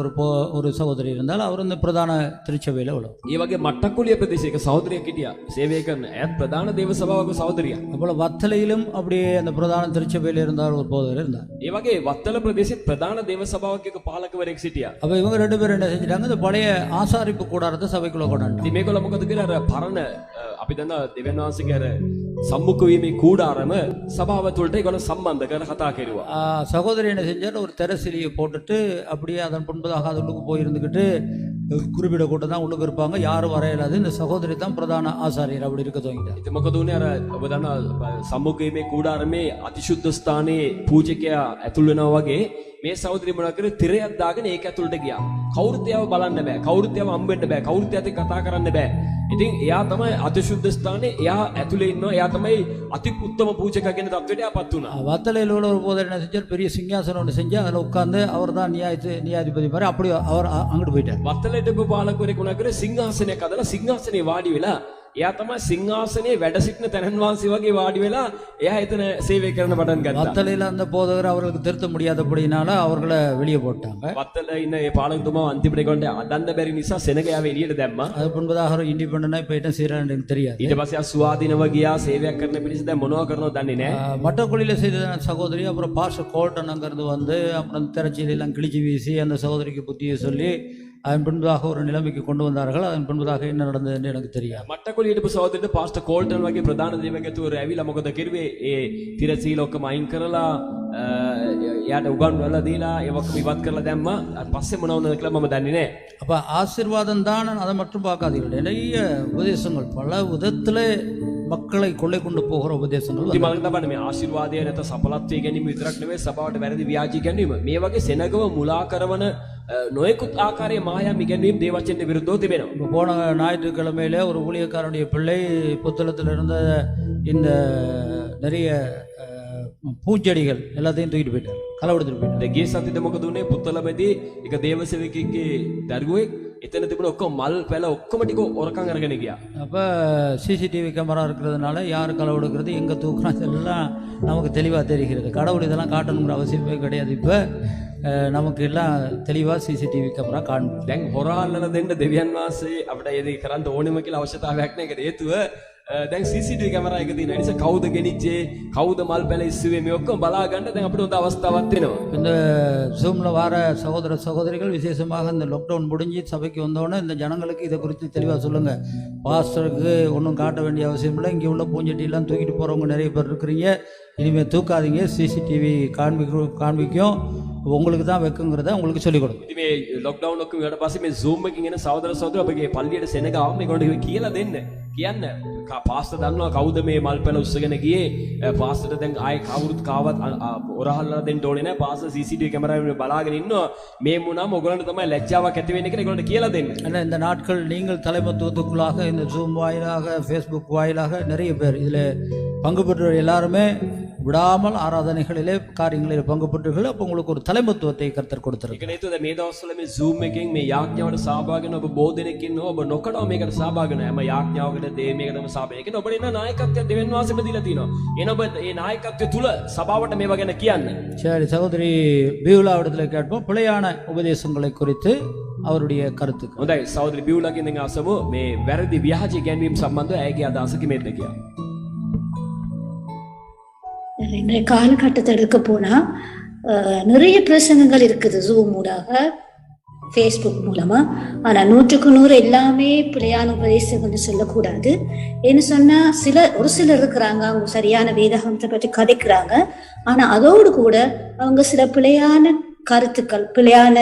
ஒரு சகோதரி இருந்தால் அவர் இந்த பிரதான திருச்சபையில் உள்ளவர். ඒ වගේ මට්ටකුලිය ප්‍රදේශයක සහෝදරියක් හිටියා සේවය කරන. එයාත් ප්‍රධාන දේව සභාවක සහෝදරියක්. அப்போல வத்தலையிலும் அப்படியே அந்த பிரதான திருச்சபையில் இருந்தார் ஒரு போதகர் இருந்தார். ඒ වගේ වත්තල ප්‍රදේශයේ ප්‍රධාන දේව සභාවක පාලකවරයෙක් සිටියා. அப்போ இவங்க ரெண்டு பேரும் என்ன செஞ்சிட்டாங்க, இந்த பழைய ஆசாரிப்பு கூடாரத்தை சபைக்குள்ள கொண்டாண்டாங்க. ඉතින් මේගොල්ලෝ මොකද කියලා අර පරණ අපි දන්නා දෙවියන් වහන්සේගේ අර සම්මුඛ වීමේ කූඩාරම සභාව තුළට ඒගොල්ලෝ සම්බන්ධ කරලා කතා කෙරුවා. சகோதரி என்ன செஞ்சார், ஒரு தெரசிலியை போட்டுட்டு அப்படியே அதன் முன்பதாக அது உள்ளுக்கு போயிருந்துக்கிட்டு குறிப்பிட கூட்டம் தான் உள்ளுக்கு இருப்பாங்க, யாரும் வரையலாது. இந்த சகோதரி தான் பிரதான ஆசாரியர் அப்படி இருக்க துவங்கிட்டார். ඉතින් මොකද උනේ? අර ඔබ දන්නා සම්මුඛ වීමේ කූඩාරමේ අතිශුද්ධ ස්ථානයේ පූජකයා ඇතුල් වෙනවා වගේ මේ සහෝදරිය මොනවා කරේ තිරයක් දාගෙන ඒක ඇතුළට ගියා. කවුරුත් එයාව බලන්න බෑ. කවුරුත් එයාව හම්බෙන්න බෑ. කවුරුත් එයාට කතා කරන්න බෑ. ඉතින් එයා තමයි අතිශුද්ධ ස්ථානේ එයා ඇතුලේ ඉන්නවා. එයා තමයි අති උත්තම පූජක කියන தത്വෙට එයාපත් වුණා. வத்தலையில் உள்ள ஒரு போதர் என்ன செஞ்சார், பெரிய சிங்காசனம் ஒன்று செஞ்சு அதில் உட்கார்ந்து அவர் தான் நியாயாதிபதி மாதிரி அப்படி அவர் அங்கிட்டு போயிட்டார். වත්තලට පාලකවරයෙක් වුණා කරේ සිංහාසනයක් අදලා සිංහාසනේ වාඩි වෙලා එයා තමයි සිංහාසනේ වැඩ සිටින තැනන් වහන්සේ වගේ වාඩි වෙලා එයා එතන සේවය කරන්න පටන් ගත්තා. வத்தலையில் அந்த போதகர் அவர்களுக்கு திருத்த முடியாதபடினால அவர்களை வெளியே போட்டாங்க. වත්තල ඉන්න ඒ පාලකතුමා අන්තිමට කොට අදන්න බැරි නිසා සෙනගයාව එළියට දැම්මා. அது பின்பதாக அவர் இண்டிபெண்டனாக இப்போ என்ன செய்யறான்னு எனக்கு தெரியாது. ඊට පස්සේ ආ ස්වාධීනව ගියා සේවයක් කරන පිරිස දැන් මොනවා කරනවද දන්නේ නැහැ. மட்டக்குழியில் செய்த சகோதரி, அப்புறம் பாஸ்டர் கோல்டன் அங்கிருந்து வந்து அப்புறம் திரைச்சீலையெல்லாம் கிழிச்சு வீசி அந்த சகோதரிக்கு புத்தியை சொல்லி அதன் பின்பதாக ஒரு நிலைமைக்கு கொண்டு வந்தார்கள். அதன் பின்பதாக என்ன நடந்தது என்று எனக்கு தெரியாது. මට්ටකොළේ හිටපු සහෝදරට පාස්ටර් කෝල්ටන් වගේ ප්‍රධාන දේවගතුවරු ඇවිල්ලා මොකද කිරුවේ ඒ තිරසීල ඔක්කොම අයින් කරලා එයාට උගන්වලා දීලා ඒක ඔක්කොම ඉවත් කරලා දැම්මා. පස්සේ මොනව වුණාද කියලා මම දන්නේ නැහැ. அப்போ ஆசீர்வாதம் தான், அதை மட்டும் பார்க்காதீர்கள். நிறைய உபதேசங்கள் பல விதத்தில் மக்களை கொள்ளை கொண்டு போகிற உபதேசங்கள். ඉතින් මම තමයි මේ ආශිර්වාදය නැත්නම් සඵලත්වය ගැනීම විතරක් නෙවෙයි සභාවට වැරදි ව්‍යාජ ඉගැන්වීම. මේ වගේ සෙනගව මුලා කරන නොයෙකුත් ආකාරයේ මායාම් ඉගැන්වීම් දේවචනයට විරුද්ධව තිබෙනවා. இப்போ போன ஞாயிற்றுக்கிழமையில ஒரு ஊழியக்காரனுடைய பிள்ளை புத்தளத்தில் இருந்த இந்த நிறைய பூஞ்செடிகள் எல்லாத்தையும் தூக்கிட்டு போயிட்டார், களவெடுத்துட்டு போயிட்டார். ගිය සතියේ මොකද උනේ පුත්තලමේදී එක දේවසේවකෙක්ගේ දරුවෙක් එතන තිබුණ ඔක්කොම මල් පැල ඔක්කොම ටික ඔරකම් අරගෙන ගියා. அப்போ சிசிடிவி கேமரா இருக்கிறதுனால யார் களவெடுக்கிறது எங்கே தூக்குறாங்க எல்லாம் நமக்கு தெளிவாக தெரிகிறது. கடவுள் இதெல்லாம் காட்டணுங்கிற அவசியமே கிடையாது. இப்போ நமக்கு எல்லாம் தெளிவாக சிசிடிவி கேமரா காணும். දැන් හොරාල්ලන දෙන්න දෙවියන් වහන්සේ අපිට ඒක කරන්න ඕනෙම කියලා අවශ්‍යතාවයක් නැහැ. ඒකට හේතුව දැන් CCTV කැමරා එක තියෙනවා. ඒ නිසා කවුද ගෙනිච්චේ, කවුද මල් පැල ඉස්සුවේ මේ ඔක්කොම බලා ගන්න දැන් අපිට හොඳ අවස්ථාවක් වෙනවා. இந்த ஜூமில் வர சகோதர சகோதரிகள் விசேஷமாக இந்த லாக்டவுன் முடிஞ்சு சபைக்கு வந்தோடனே இந்த ஜனங்களுக்கு இதை குறித்து தெளிவாக சொல்லுங்கள். பாஸ்டருக்கு ஒன்றும் காட்ட வேண்டிய அவசியம் இல்லை. இங்கே உள்ள பூஞ்சட்டியெல்லாம் தூக்கிட்டு போகிறவங்க நிறைய பேர் இருக்கிறீங்க. இனிமேல் தூக்காதீங்க. சிசிடிவி காண்பிக்கும், உங்களுக்கு தான் வைக்குங்கிறத உங்களுக்கு சொல்லிக் கொடுக்கும். ඉතින් මේ ලොක්ඩවුන් ඔක්කොම ඊට පස්සේ මේ Zoom එකකින් එන සහෝදර සහෝදර අපගේ පල්ලියට සෙනගාව මේකට කියලා දෙන්න. කියන්න පාස්ටර් දන්නවා කවුද මේ මල් පැල උස්සගෙන ගියේ. පාස්ටර්ට දැන් ආයේ කවුරුත් කාවත් ඔරහල්ලා දෙන්න ඕනේ නැහැ. පාස්ටර් CCTV කැමරාවෙන් බලාගෙන ඉන්නවා. මේ වුණාම ඔයගොල්ලන්ට තමයි ලැජ්ජාවක් ඇති වෙන්නේ කියලා ඒගොල්ලන්ට කියලා දෙන්න. ஆனால் இந்த நாட்கள் நீங்கள் தலைமத்துவத்துக்குள்ளாக இந்த ஜூம் வாயிலாக ஃபேஸ்புக் வாயிலாக நிறைய பேர் இதில் பங்கு பெற்ற எல்லாருமே விடாமல் ஆராதனைகளிலே காரியங்களில் பங்கு பெற்றீர்கள். அப்போ உங்களுக்கு ஒரு தலைமத்துவத்தை கர்த்தர் கொடுத்திருக்கிறார். ඒක නේද මේ දවස්වල මේ Zoom එකෙන් මේ යාඥාවට සහභාගී වෙන ඔබ බොහෝ දෙනෙක් ඉන්නවා. ඔබ නොකඩව මේකට සහභාගී වෙනවා. හැම යාඥාවකට මේකටම සහභාගී වෙනවා. ඔබට ඉන්න නායකත්වය දෙවියන් වහන්සේම දීලා තිනවා. එන ඔබ මේ නායකත්වය තුල සභාවට මේවා ගැන කියන්න. சரி, சகோதரி பியூலா இடத்துல கேட்போம் பிழையான உபதேசங்களை குறித்து அவருடைய கருத்துக்கு. හොඳයි සහෝදරි බියුලාගෙන් දැන් අසමු මේ වැරදි ව්‍යාජ ගැන්වීම සම්බන්ධව ඇයගේ අදහස කිමෙද්ද කියලා. இன்றைய காலகட்டத்தை எடுக்க போனா நிறைய பிரசங்கங்கள் இருக்குது ஜூம் மூலமாக, ஃபேஸ்புக் மூலமா. ஆனா 100% எல்லாமே பிழையான உபதேசங்கள்னு சொல்லக்கூடாது. ஏன்னு சொன்னா ஒரு சிலர் இருக்கிறாங்க, அவங்க சரியான வேதாகமத்தை பற்றி கதைக்கிறாங்க. ஆனா அதோடு கூட அவங்க சில பிழையான கருத்துக்கள், பிழையான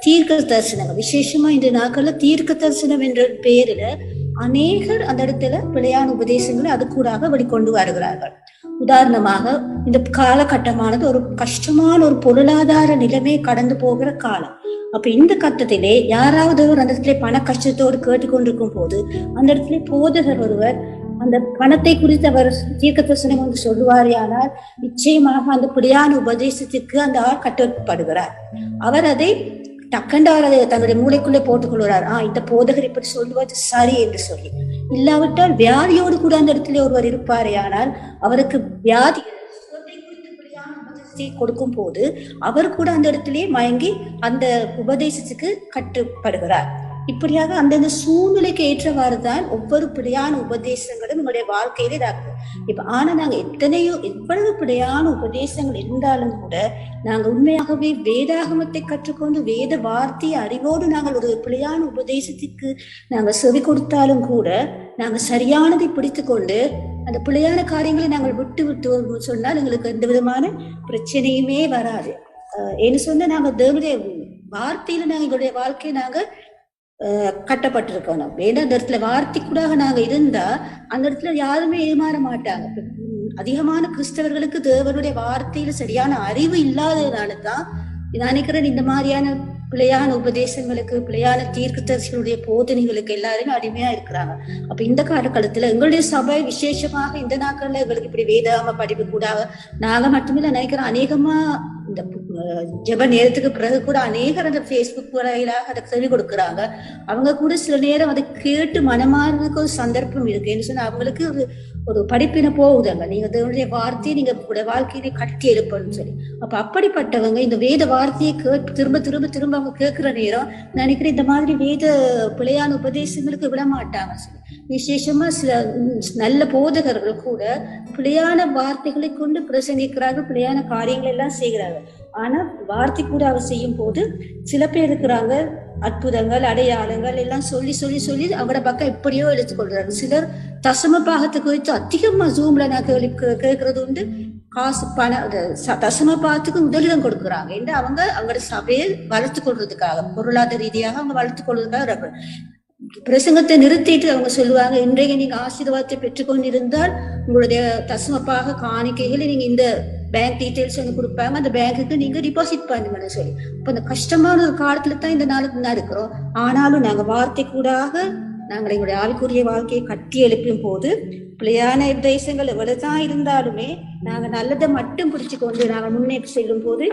தீர்க்க தரிசனங்கள், விசேஷமா இந்த நாட்கள்ல தீர்க்க தரிசனம் என்ற பெயரில அநேகர் அந்த இடத்துல பிழையான உபதேசங்களை அது கூடாக வெளிக்கொண்டு வருகிறார்கள். உதாரணமாக இந்த காலகட்டமானது ஒரு கஷ்டமான ஒரு பொருளாதார நிலைமையை கடந்து போகிற காலம். அப்ப இந்த கட்டத்திலே யாராவது ஒரு அந்த இடத்துல பண கஷ்டத்தோடு கேட்டுக்கொண்டிருக்கும் போது அந்த இடத்துல போதகர் ஒருவர் அந்த பணத்தை குறித்து அவர் தீர்க்க தரிசனம் வந்து சொல்லுவார். ஆனால் நிச்சயமாக அந்த பிழையான உபதேசத்துக்கு அந்த ஆள் கட்டப்படுகிறார். அவர் அதை டக்கண்டார் அதை தன்னுடைய மூளைக்குள்ளே போட்டுக் கொள்கிறார். இந்த போதகர் இப்படி சொல்லுவது சரி என்று சொல்லி. இல்லாவிட்டால் வியாதியோடு கூட அந்த இடத்துல ஒருவர் இருப்பாரே, ஆனால் அவருக்கு வியாதி கொடுக்கும் போது அவர் கூட அந்த இடத்திலேயே மயங்கி அந்த உபதேசத்துக்கு கட்டுப்படுகிறார். இப்படியாக அந்தந்த சூழ்நிலைக்கு ஏற்றவாறு தான் ஒவ்வொரு பிழையான உபதேசங்களும் நம்முடைய வாழ்க்கையில இதாகும். ஆனா நாங்க எவ்வளவு பிழையான உபதேசங்கள் இருந்தாலும் கூட நாங்க உண்மையாகவே வேதாகமத்தை கற்றுக்கொண்டு வேத வார்த்தையை அறிவோடு நாங்கள் ஒரு பிழையான உபதேசத்துக்கு நாங்க செவி கொடுத்தாலும் கூட நாங்க சரியானதை பிடித்து கொண்டு அந்த பிழையான காரியங்களை நாங்கள் விட்டு சொன்னால் எங்களுக்கு எந்த விதமான பிரச்சனையுமே வராது. ஏன்னு சொன்னா நாங்க தேவனுடைய வார்த்தையில நாங்க எங்களுடைய வாழ்க்கையை நாங்க கட்டப்பட்டிருக்கோம். வேண்டாம் அந்த இடத்துல வார்த்தைக்கூடாக நாங்க இருந்தா அந்த இடத்துல யாருமே ஏமாற மாட்டாங்க. அதிகமான கிறிஸ்தவர்களுக்கு தேவனுடைய வார்த்தையில சரியான அறிவு இல்லாததுனாலதான் நான் நினைக்கிறேன் இந்த மாதிரியான பிழையான உபதேசங்களுக்கு, பிழையான தீர்க்கதரிசிகளுடைய போதனைகளுக்கு எல்லாருமே அடிமையா இருக்கிறாங்க. அப்ப இந்த காலகட்டத்துல எங்களுடைய சபை விசேஷமாக இந்த நாட்கள்ல எங்களுக்கு இப்படி வேதாம படிப்பு கூடாது. நாங்க மட்டுமில்ல நினைக்கிறேன், அநேகமா இந்த ஜெப நேரத்துக்கு பிறகு கூட அநேகர் அந்த Facebook வரையிலாக அதை சொல்லிக் கொடுக்குறாங்க. அவங்க கூட சில நேரம் அதை கேட்டு மனமாறதுக்கு ஒரு சந்தர்ப்பம் இருக்கு. என்ன சொன்னா அவங்களுக்கு ஒரு படிப்பின போகுதாங்க, நீங்க அதனுடைய வார்த்தையை நீங்க வாழ்க்கையிலே கட்டி எழுப்பணும்னு சொல்லி. அப்ப அப்படிப்பட்டவங்க இந்த வேத வார்த்தையை திரும்ப திரும்ப திரும்ப அவங்க கேட்கிற நேரம் நினைக்கிறேன் இந்த மாதிரி வேத பிழையான உபதேசங்களுக்கு விட மாட்டாங்க சொல்லி. விசேஷமா சில நல்ல போதகர்கள் கூட பிழையான வார்த்தைகளை கொண்டு பிரசங்கிக்கிறார்கள், பிழையான காரியங்கள் எல்லாம் செய்கிறார்கள். ஆனா வார்த்தை கூட அவர் செய்யும் போது சில பேர் இருக்கிறாங்க, அற்புதங்கள் அடையாளங்கள் எல்லாம் சொல்லி சொல்லி சொல்லி அவங்களோட பக்கம் எப்படியோ எடுத்துக்கொள்றாங்க. சிலர் தசம பாகத்தை குறித்து அதிகமா ஜூம்ல நான் கேட்கறது உண்டு. காசு பணம் தசம பாகத்துக்கு முதலிடம் கொடுக்குறாங்க என்று அவங்களோட சபையை வளர்த்து கொள்றதுக்காக, பொருளாதார ரீதியாக அவங்க வளர்த்து கொள்வதற்காக பிரசங்கத்தை நிறுத்திட்டு அவங்க சொல்லுவாங்க, இன்றைக்கு நீங்க ஆசீர்வாதத்தை பெற்றுக்கொண்டிருந்தால் உங்களுடைய தசமப்பாக காணிக்கைகளை நீங்க இந்த பேங்க் டீட்டெயில்ஸ் வந்து கொடுப்பாங்க, அந்த பேங்குக்கு நீங்க டிபாசிட் பண்ணுங்கன்னு சொல்லி. இப்ப இந்த கஷ்டமான ஒரு காலத்துல தான் இந்த நாளுக்கு தான் இருக்கிறோம். ஆனாலும் நாங்க வார்த்தை கூடாக நாங்கள் எங்களுடைய ஆவிக்குரிய வாழ்க்கையை கட்டி எழுப்பும் போது பிழையான உபதேசங்கள் எவ்வளவுதான் இருந்தாலுமே நாங்க நல்லதை மட்டும் பிடிச்சு கொண்டு நாங்கள் முன்னேற்றி செல்லும் போது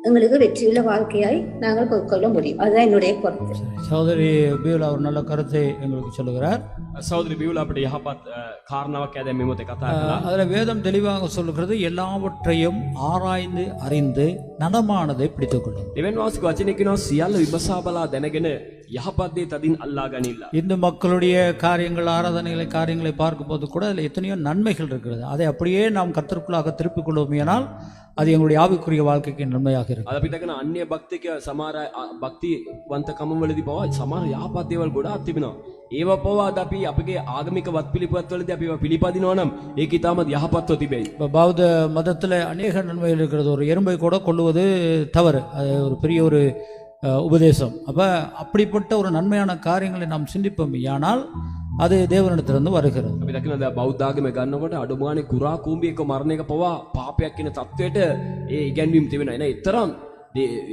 எங்களுக்கு வெற்றியுள்ள வாழ்க்கையாய் நாங்கள் கொள்ள முடியும். அதுதான் என்னுடைய கருத்து. சகோதரி பியூலா ஒரு நல்ல கருத்தை எங்களுக்கு சொல்லுகிறார். සෞදරි බියුලා අපිට යහපත් කාරණාවක් ඇද මේ මොතේ කතා කළා. அதுல வேதம் தெளிவாக சொல்லுகிறது, எல்லாவற்றையும் ஆராய்ந்து அறிந்து நலமானதை பிடித்துக் கொள்ளும். දෙවන් වාසික වචනේ කියනවා සියල්ල විමසා බලා දැනගෙන යහපත් දේ තදින් අල්ලා ගනිilla. இந்து மக்களுடைய காரியங்கள், காரியங்களை பார்க்கும் போது கூட அதில் எத்தனையோ நன்மைகள் இருக்கிறது. அதை அப்படியே நாம் கர்த்தருக்குள்ளாக திருப்பிக் கொள்வோமேயானால் அது எங்களுடைய ஆவிக்குரிய வாழ்க்கைக்கு நன்மையாக இருக்கும். අද අපි දකින අන්‍ය භක්තික සමහර භක්තිවන්ත කමවලදී පවා සමහර යහපත් දේවල් ගොඩාක් තිබෙනවා. ඒව පවා අපි අපගේ ආගමික වත්පිළිපත්වලදී අපි පිළිපදිනවා නම් ඒක ඊටමත් යහපත්ව තිබෙයි. இப்போ பௌத்த மதத்தில் அநேக நன்மைகள் இருக்கிறது. ஒரு எறும்பை கூட கொள்ளுவது தவறு, அது ஒரு பெரிய ஒரு உபதேசம். அப்போ அப்படிப்பட்ட ஒரு நன்மையான காரியங்களை நாம் சிந்திப்போம், ஆனால் அது தேவனிடத்திலிருந்து வருகிறது. අපි දකින ද බෞද්ධ ආගම ගන්නකොට අඩුමානේ කුරා කූඹියක මරණ එක පවා පාපයක් කියන තත්වයට ඒ ඉගැන්වීම් තිබෙනවා. එන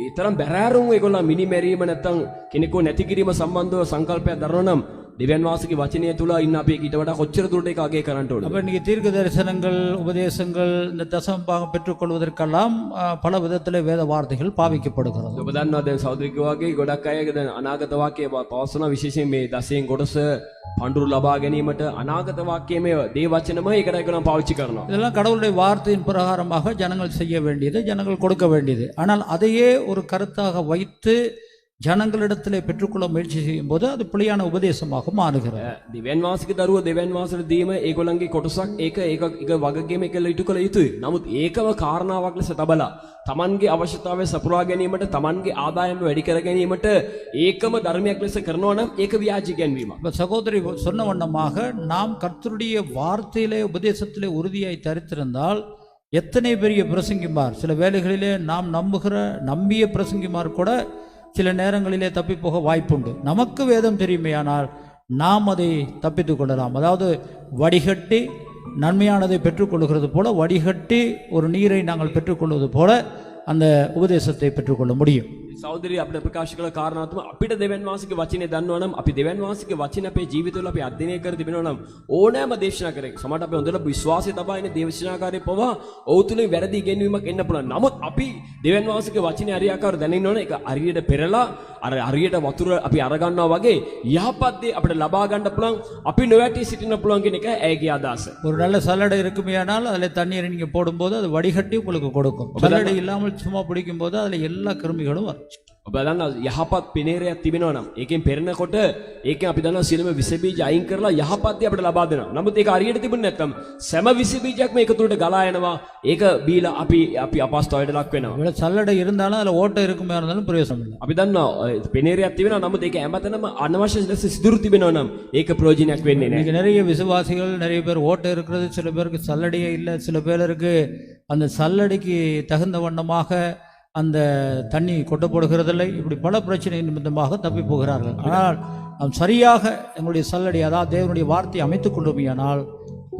ඊතරම් බැරෑරුම් ඒගොල්ලෝ මිනි මැරීම නැත්තම් කෙනෙකු නැති කිරීම සම්බන්ධව සංකල්පයක් දරනවා නම් දෙවියන් වාසගේ වචනය තුල ඉන්න අපි ඊට වඩා කොච්චර දුරට ඒක අගය කරන්න ඕනද? அப்போ இன்னைக்கு தீர்க்க தரிசனங்கள், உபதேசங்கள், இந்த தசமபாகம் பெற்றுக்கொள்வதற்கெல்லாம் பல விதத்தில் வேத வார்த்தைகள் பாவிக்கப்படுகிறது. ඔබ දන්නවා දැන් සෞදරික වගේ ගොඩක් අය දැන් අනාගත වාක්‍ය පවසන විශේෂයෙන් මේ දසයෙන් කොටස පඬුරු ලබා ගැනීමට අනාගත වාක්‍යයේ මේ දේ වචනම ඒකට ඒගොල්ලෝ පාවිච්චි කරනවා. இதெல்லாம் கடவுளுடைய வார்த்தையின் பிரகாரமாக ஜனங்கள் செய்ய வேண்டியது, ஜனங்கள் கொடுக்க வேண்டியது. ஆனால் அதையே ஒரு கருத்தாக வைத்து ஜனங்களிடத்திலே பெற்றுக்கொள்ள முயற்சி செய்யும் போது அது பிழையான உபதேசமாக மாறுகிறது. දෙවියන් වාසික දරුවෝ දෙවියන් වාසට දීම ඒගොල්ලන්ගේ කොටසක් ඒක වගකීම කියලා ඉටු කළ යුතුයි. නමුත් ඒකව කාරණාවක් ලෙස තබලා තමන්ගේ අවශ්‍යතාවය සපුරා ගැනීමට, තමන්ගේ ආදායම වැඩි කර ගැනීමට ඒකම ධර්මයක් ලෙස කරනවා නම් ඒක ව්‍යාජ ගැන්වීමක්. இப்போ சகோதரி சொன்ன வண்ணமாக நாம் கர்த்தருடைய வார்த்தையிலே, உபதேசத்திலே உறுதியாய் தரித்திருந்தால் எத்தனை பெரிய பிரசங்கிமார், சில வேளைகளிலே நாம் நம்பிய பிரசங்கிமார் கூட சில நேரங்களிலே தப்பி போக வாய்ப்புண்டு. நமக்கு வேதம் தெரியுமையானால் நாம் அதை தப்பித்துக் கொள்ளலாம். அதாவது வடிகட்டி நன்மையானதை பெற்றுக்கொள்கிறது போல, வடிகட்டி ஒரு நீரை நாங்கள் பெற்றுக்கொள்வது போல அந்த உபதேசத்தை பெற்றுக்கொள்ள முடியும். සෞදරිය අපිට ප්‍රකාශ කළ කාරණා තමයි අපිට දෙවියන් වාසිකේ වචනේ දන්නවා නම්, අපි දෙවියන් වාසිකේ වචන අපේ ජීවිතවල අපි අධ්‍යයනය කර තිබෙනවා නම් ඕනෑම දේශනා කරේ සමහරට අපි හොඳට විශ්වාසය තබා ඉන්නේ දේශනාකාරී පවා ඔහු තුලින් වැරදි ඉගෙනීමක් එන්න පුළුවන්. නමුත් අපි දෙවියන් වාසිකේ වචනේ හරියාකාර දැනෙන්න ඕන. ඒක හරියට පෙරලා අර හරියට වතුර අපි අර ගන්නවා වගේ යහපත් දේ අපිට ලබා ගන්න පුළුවන්, අපි නොවැටි සිටින්න පුළුවන් කියන එක ඇයගේ අදහස. ஒரு நல்ல சல்லடை இருக்குமையானால் அதில் தண்ணீரை நீங்கள் போடும்போது அது வடிகட்டி உங்களுக்கு கொடுக்கும். சல்லடை இல்லாமல் சும்மா பிடிக்கும் போது அதில் எல்லா கிருமிகளும் வரும். ඔබ දන්නා යහපත් පිනේරයක් තිබෙනවා නම් ඒකෙන් පෙරනකොට ඒකෙන් අපි දන්නවා සියලුම විස බීජ අයින් කරලා යහපත් දේ අපිට ලබා දෙනවා. නමුත් ඒක හරියට තිබුණ නැත්නම් සෑම විස බීජයක්ම ඒක තුලට ගලා යනවා. ඒක බීලා අපි අපස්තවයට ලක් වෙනවා. இவ்வளோ சல்லடை இருந்தாலும் அதில் ஓட்டை இருக்குமே இருந்தாலும் பிரயோசனம் இல்லை. අපි දන්නවා පිනේරයක් තිබෙනවා. නමුත් ඒක හැමතැනම අනවශ්‍ය ලෙස සිදුරු තිබෙනවා නම් ඒක ප්‍රයෝජනයක් වෙන්නේ නැහැ. இன்னைக்கு நிறைய விசுவாசிகள், நிறைய பேர் ஓட்டை இருக்கிறது, சில பேருக்கு சல்லடையே இல்லை, சில பேருக்கு அந்த சல்லடைக்கு தகுந்த வண்ணமாக அந்த தண்ணி கொட்டப்படுகிறதில்லை. இப்படி பல பிரச்சனை நிமித்தமாக தப்பி போகிறார்கள். ஆனால் நாம் சரியாக எங்களுடைய சல்லடை, அதாவது தேவனுடைய வார்த்தையை அமைத்துக் கொள்ளுமையானால்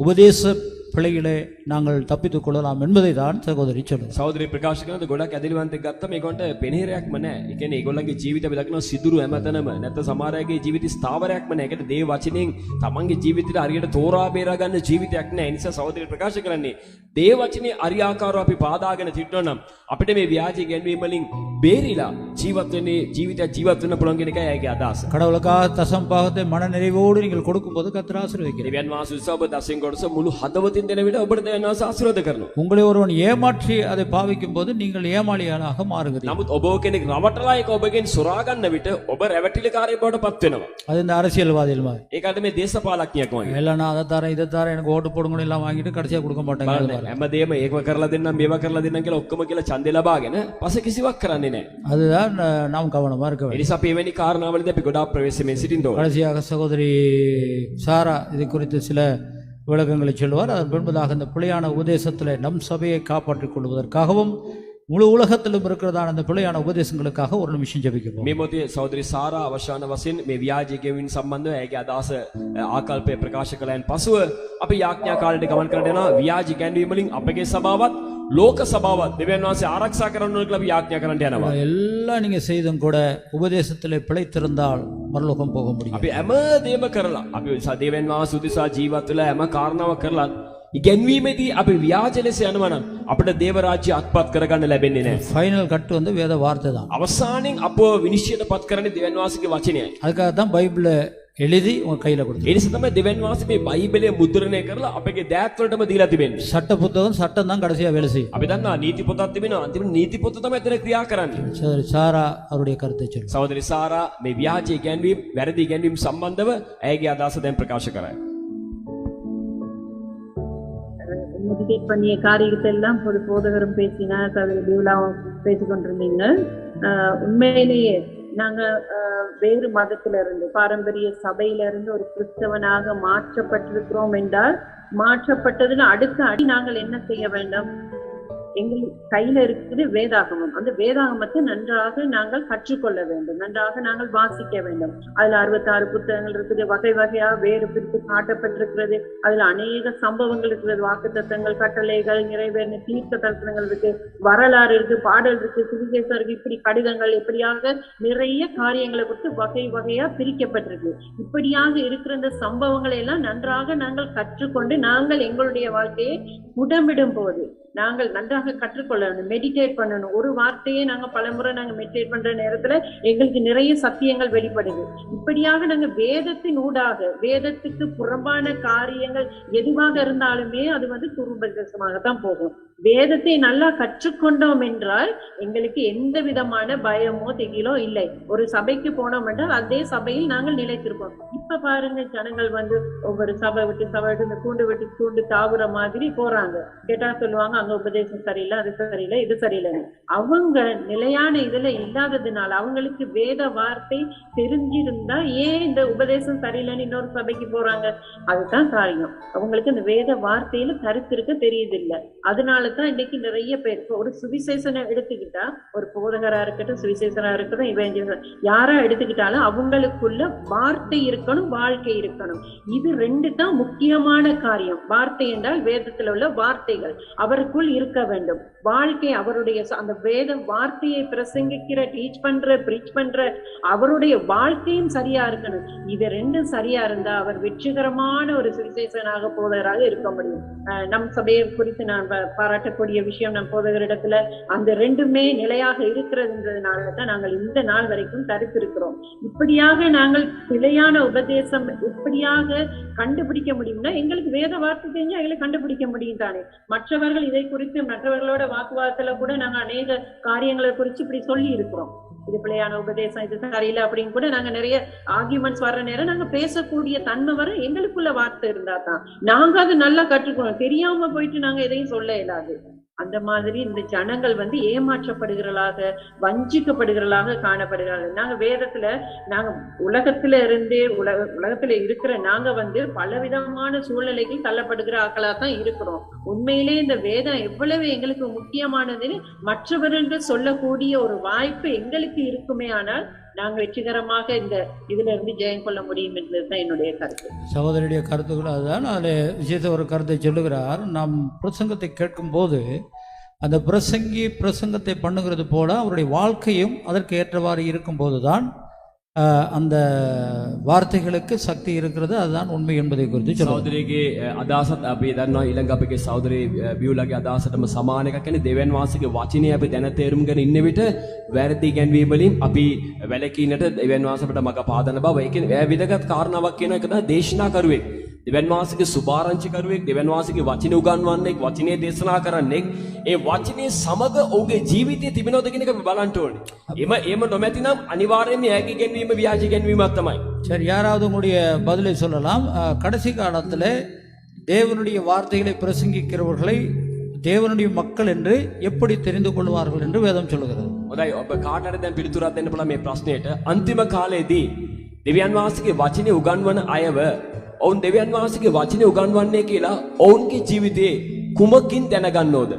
உபதேச பிழையிலே நாங்கள் தப்பித்துக் கொள்ளலாம் என்பதை தான் சகோதரி சொல்லுங்கள். සහෝදරී ප්‍රකාශ කරන ගොඩක් ඇදලිවන්තෙක් ගත්තම ඒගොන්ට පෙනහෙරයක්ම නැහැ. ඒ කියන්නේ ඒගොල්ලන්ගේ ජීවිත අපි දකිනවා සිදුරු හැමතැනම. නැත්නම් සමහර අයගේ ජීවිත ස්ථාවරයක්ම නැහැ. ඒකට දේව වචනෙන් තමන්ගේ ජීවිතේට හරියට තෝරා බේරා ගන්න ජීවිතයක් නැහැ. ඒ නිසා සහෝදරී ප්‍රකාශ කරන්නේ දේව වචනේ අරියාකාරව අපි පාදාගෙන තිටනවා නම් අපිට මේ ව්‍යාජ ගැන්වීම වලින් බේරිලා ජීවත් වෙන්නේ ජීවිතයක් ජීවත් වෙන්න පුළුවන් කියන එකයි ඒකේ අදහස. கடவுளுக்காக தசம் பாகத்தை மன நிறைவோடு நீங்கள் கொடுக்கும்போது கர்த்தர் ஆசீர்வதிக்கிறார். දෙවියන් වහන්සේ උත්සව දසෙන් කොටස මුළු හදවතින් දෙන විට ඔබට දෙවියන් වහන්සේ ආශිර්වාද කරනවා. உங்களை ஒருவன் ஏமாற்றி அதை பாவிக்கும் போது நீங்கள் ஏமாளியாக மாறுகிறீர்கள். නමුත් ඔබ කෙනෙක් රවටලා ඒක ඔබගෙන් සොරා ගන්න විට ඔබ රැවටිලිකාරයෙක් බවට පත් වෙනවා. அது இந்த அரசியல்வாதிகள் மாதிரி. ඒකට මේ දේශපාලඥයෙක් වගේ. எல்லாம் நான் அதை தரேன் இதை தரேன் எனக்கு ஓட்டு போடுங்கன்னு எல்லாம் வாங்கிட்டு கடைசியா கொடுக்க மாட்டாங்க. හැමදේම ඒකම කරලා දෙන්නම් මේවා කරලා දෙන්නම් කියලා ඔක්කොම කියලා ඡන්දේ ලබාගෙන පස්සේ කිසිවක් කරන්නේ නැහැ. அதுதான் நாம் கவனமா இருக்க ඒ வேண்டும். නිසා අපි එවැනි කාරණාවලදී අපි ගොඩාක් ප්‍රවේශමෙන් සිටින්න ඕනේ. கடைசியாக சகோதரி சாரா இது குறித்து சில விளக்கங்களை சொல்லுவார். அதன் பின்பதாக இந்த பிழையான உபதேசத்தில் நம் சபையை காப்பாற்றிக் கொள்வதற்காகவும் முழு உலகத்திலும் இருக்கிறதான அந்த பிழையான உபதேசங்களுக்காக ஒரு நிமிஷம் ஜெபிக்கிறோம். මේ මොහොතේ සහෝදරි සාරා අවසාන වශයෙන් මේ ව්‍යාජ ගෙවීම සම්බන්ධව ඇගේ අදහස ආකල්පය ප්‍රකාශ කළයන් පසුව අපි යාඥා කාලයට ගමන් කරන්න යනවා. ව්‍යාජ ගැන්වීම වලින් අපගේ සභාවත් ලෝක සභාවත් දෙවියන් වහන්සේ ආරක්ෂා කරන්න ඕන කියලා අපි යාඥා කරන්න යනවා. எல்லாம் நீங்க செய்தும் கூட உபதேசத்திலே பிழைத்திருந்தால் பரலோகம் போக முடியும். අපි හැම දෙයක්ම කරලා අපි දෙවියන් වහන්සේ උදෙසා ජීවත් වෙලා හැම කාරණාවක් කරලා ඉගැන්වීමේදී අපි ව්‍යාජ ලෙස යනවා නම් අපිට දේව රාජ්‍ය අත්පත් කරගන්න ලැබෙන්නේ නැහැ. ஃபைனல் கட் வந்து வேத வார்த்தை தான். අවසානයේ අපව විනිශ්චයටපත් කරන්නේ දෙවියන් වහන්සේගේ වචනයයි. அதுக்காக தான் பைபிளை எழுதி உங்க கையில கொடுத்து. ඒ නිසා තමයි දෙවියන් වහන්සේ මේ බයිබලය මුද්‍රණය කරලා අපගේ දෑත් වලටම දීලා තිබෙන්නේ. சட்ட புத்தகம் சட்டம் தான் கடைசியா வேலை செய்யும். අපි දන්නවා නීති පොතක් තිබෙනවා. අන්තිම නීති පොත තමයි එතන ක්‍රියා කරන්නේ. சகோதரி சாரா அவருடைய கருத்தை சொல்லு. සහෝදරි සාරා මේ ව්‍යාජ ගැන්වීම වැරදි ගැන්වීම සම්බන්ධව ඇයගේ අදහස දැන් ප්‍රකාශ කරයි. மெடிடேட் பண்ணிய காரியத்தை எல்லாம் ஒரு போதகரும் பேசினார், சகோதரி பியூலாவும் பேசிக்கொண்டிருந்தீங்க. உண்மையிலேயே நாங்க வேறு மதத்தில இருந்து பாரம்பரிய சபையில இருந்து ஒரு கிறிஸ்தவனாக மாற்றப்பட்டிருக்கிறோம் என்றால் மாற்றப்பட்டதுன்னு அடுத்த அடி நாங்கள் என்ன செய்ய வேண்டும்? எங்கள் கையில இருக்குது வேதாகமம். அந்த வேதாகமத்தை நன்றாக நாங்கள் கற்றுக்கொள்ள வேண்டும், நன்றாக நாங்கள் வாசிக்க வேண்டும். அதுல 66 புத்தகங்கள் இருக்குது, வகை வகையா வேறு பிரித்து காட்டப்பட்டிருக்கிறது. அதுல அநேக சம்பவங்கள் இருக்கிறது, வாக்குத்தத்தங்கள், கட்டளைகள், நிறைவேறின தீர்க்க தரிசனங்கள் இருக்கு, வரலாறு இருக்கு, பாடல் இருக்கு, சுவிசேஷம் இருக்கு, இப்படி கடிதங்கள், இப்படியாக நிறைய காரியங்களை குறித்து வகை வகையா பிரிக்கப்பட்டிருக்கு. இப்படியாக இருக்கிற இந்த சம்பவங்களை எல்லாம் நன்றாக நாங்கள் கற்றுக்கொண்டு நாங்கள் எங்களுடைய வாழ்க்கையை உடம்பிடும் போது நாங்கள் நன்றாக கற்றுக்கொள்ளணும், மெடிடேட் பண்ணணும். ஒரு வார்த்தையே நாங்க பலமுறை நாங்க மெடிடேட் பண்ற நேரத்துல எங்களுக்கு நிறைய சத்தியங்கள் வெளிப்படுது. இப்படியாக நாங்க வேதத்தின் ஊடாக வேதத்துக்கு புறம்பான காரியங்கள் எதுவாக இருந்தாலுமே அது துருபதேசமாகத்தான் போகும். வேதத்தை நல்லா கற்றுக்கொண்டோம் என்றால் எங்களுக்கு எந்த விதமான பயமோ திகிலோ இல்லை. ஒரு சபைக்கு போனோம் என்றால் அதே சபையில் நாங்கள் நிலைத்திருப்போம். இப்ப பாருங்க, ஜனங்கள் ஒவ்வொரு சபை விட்டு சபை விட்டு இந்த கூண்டு விட்டு கூண்டு தாவுற மாதிரி போறாங்க. கேட்டா சொல்லுவாங்க, அங்க உபதேசம் சரியில்லை, அது சரியில்லை, இது சரியில்லைன்னு. அவங்க நிலையான இதுல இல்லாததுனால அவங்களுக்கு வேத வார்த்தை தெரிஞ்சிருந்தா ஏன் இந்த உபதேசம் சரியில்லைன்னு இன்னொரு சபைக்கு போறாங்க? அதுதான் காரியம். அவங்களுக்கு இந்த வேத வார்த்தையில கருத்து இருக்க தெரியுது இல்லை. அதனாலதான் இன்னைக்கு நிறைய பேர் ஒரு சுவிசேஷனை எடுத்துக்கிட்டா, ஒரு போதகரா இருக்கட்டும், சுவிசேஷனா இருக்கட்டும், இவன் யாரா எடுத்துக்கிட்டாலும் அவங்களுக்குள்ள வார்த்தை இருக்கணும், வாழ்க்கை இருக்கணும். இது ரெண்டு தான் முக்கியமான காரியம். வார்த்தை என்றால் வேதத்துல உள்ள வார்த்தைகள் அவருக்குள் இருக்க வேண்டும். வாழ்க்கை அவருடைய அந்த வேத வார்த்தையை பிரசங்கிக்கிற, டீச் பண்ற, பிரீச் பண்ற அவருடைய வாழ்க்கையும் சரியா இருக்கணும். இது ரெண்டும் சரியா இருந்தா அவர் வெற்றிகரமான ஒரு சுவிசேஷனாக போதகராக இருக்க முடியும். நம் சபையை குறித்து நான் பாராட்டக்கூடிய விஷயம், நம் போதகரிடத்துல அந்த ரெண்டுமே நிலையாக இருக்கிறதுன்றதுனாலதான் நாங்கள் இந்த நாள் வரைக்கும் தரித்திருக்கிறோம். இப்படியாக நாங்கள் பிழையான உபதேசம் இப்படியாக கண்டுபிடிக்க முடியும்னா எங்களுக்கு வேத வார்த்தை தெரிஞ்சா எங்களை கண்டுபிடிக்க முடியும் தானே. மற்றவர்கள் இதை குறித்து மற்றவர்களோட வாக்குவாதத்துல கூட நாங்க அநேக காரியங்களை குறித்து இப்படி சொல்லி இருக்கிறோம். இது பிள்ளையான உபதேசம், இது சரியில்லை அப்படின்னு கூட நாங்க நிறைய ஆர்கியூமெண்ட்ஸ் வர்ற நேரம் நாங்க பேசக்கூடிய தன்மை வர எங்களுக்குள்ள வார்த்தை இருந்தா தான் நாங்க அதை நல்லா கற்றுக்கணும். தெரியாம போயிட்டு நாங்க எதையும் சொல்ல இயலாது. அந்த மாதிரி இந்த ஜனங்கள் ஏமாற்றப்படுகிறளாக, வஞ்சிக்கப்படுகிறளாக காணப்படுகிறார்கள். நாங்க வேதத்துல நாங்க உலகத்துல இருந்து உலகத்துல இருக்கிற நாங்க பலவிதமான சூழ்நிலைக்கு தள்ளப்படுகிற ஆக்களா தான் இருக்கிறோம். உண்மையிலே இந்த வேதம் எவ்வளவு எங்களுக்கு முக்கியமானதுன்னு மற்றவர்கள் சொல்லக்கூடிய ஒரு வாய்ப்பு எங்களுக்கு இருக்குமே ஆனால் நாங்கள் வெற்றிகரமாக இந்த இதுல இருந்து ஜெயம் கொள்ள முடியும் என்பதுதான் என்னுடைய கருத்து. சகோதரியுடைய கருத்துக்கள் அதுதான். அதில் விசேஷ ஒரு கருத்தை சொல்லுகிறார். நாம் பிரசங்கத்தை கேட்கும்போது அந்த பிரசங்கத்தை பண்ணுகிறது போல அவருடைய வாழ்க்கையும் அதற்கு ஏற்றவாறு இருக்கும்போது தான் அந்த வார்த்தைகளுக்கு சக்தி இருக்கிறது. அதுதான் உண்மை என்பதை குறித்து සහෝදරයගේ අදහසත් අපි දන්නවා ඊළඟ අපගේ සහෝදරේ බියුලාගේ අදහසටම සමාන එකක්. කියන්නේ දෙවියන් වහන්සේගේ වචනේ අපි දැන තේරුම්ගෙන ඉන්න විට වැරදි ඉගැන්වීම් වලින් අපි වැළකීනට දෙවියන් වහන්සේ අපට මඟ පාදන බව. ඒ කියන්නේ වැදගත් කාරණාවක් කියන එක තමයි දේශනා කරුවෙක්. දෙවියන් වහන්සේගේ සුභාරංචි කරුවෙක්, දෙවියන් වහන්සේගේ වචනේ උගන්වන්නෙක්, වචනේ දේශනා කරන්නෙක්. ඒ වචනේ සමග ඔහුගේ ජීවිතයේ තිබෙනවද කියන එක අපි බලන්න ඕනේ. එම නොමැතිනම් අනිවාර්යයෙන්ම ඒකේ ඉගැන්වීම වියාජ ඉගැන්වීමක් තමයි. சரி, யாராவது உங்களுடைய பதிலை சொல்லலாம். கடைசி காலத்தில் தேவனுடைய வார்த்தைகளை பிரசங்கிக்கிறவர்களை தேவனுடைய மக்கள் என்று எப்படி தெரிந்து கொள்வார்கள் என்று வேதம் சொல்லுகிறது. හොඳයි, ඔබ කාටද දැන් පිළිතුරක් දෙන්න පුළුවන් මේ ප්‍රශ්නෙට? අන්තිම කාලයේදී දෙවියන් වහන්සේගේ වචනේ උගන්වන අයව ඔවුන් දෙවියන් වහන්සේගේ වචනේ උගන්වන්නේ කියලා ඔවුන්ගේ ජීවිතේ කුමකින් දැනගන්නවද?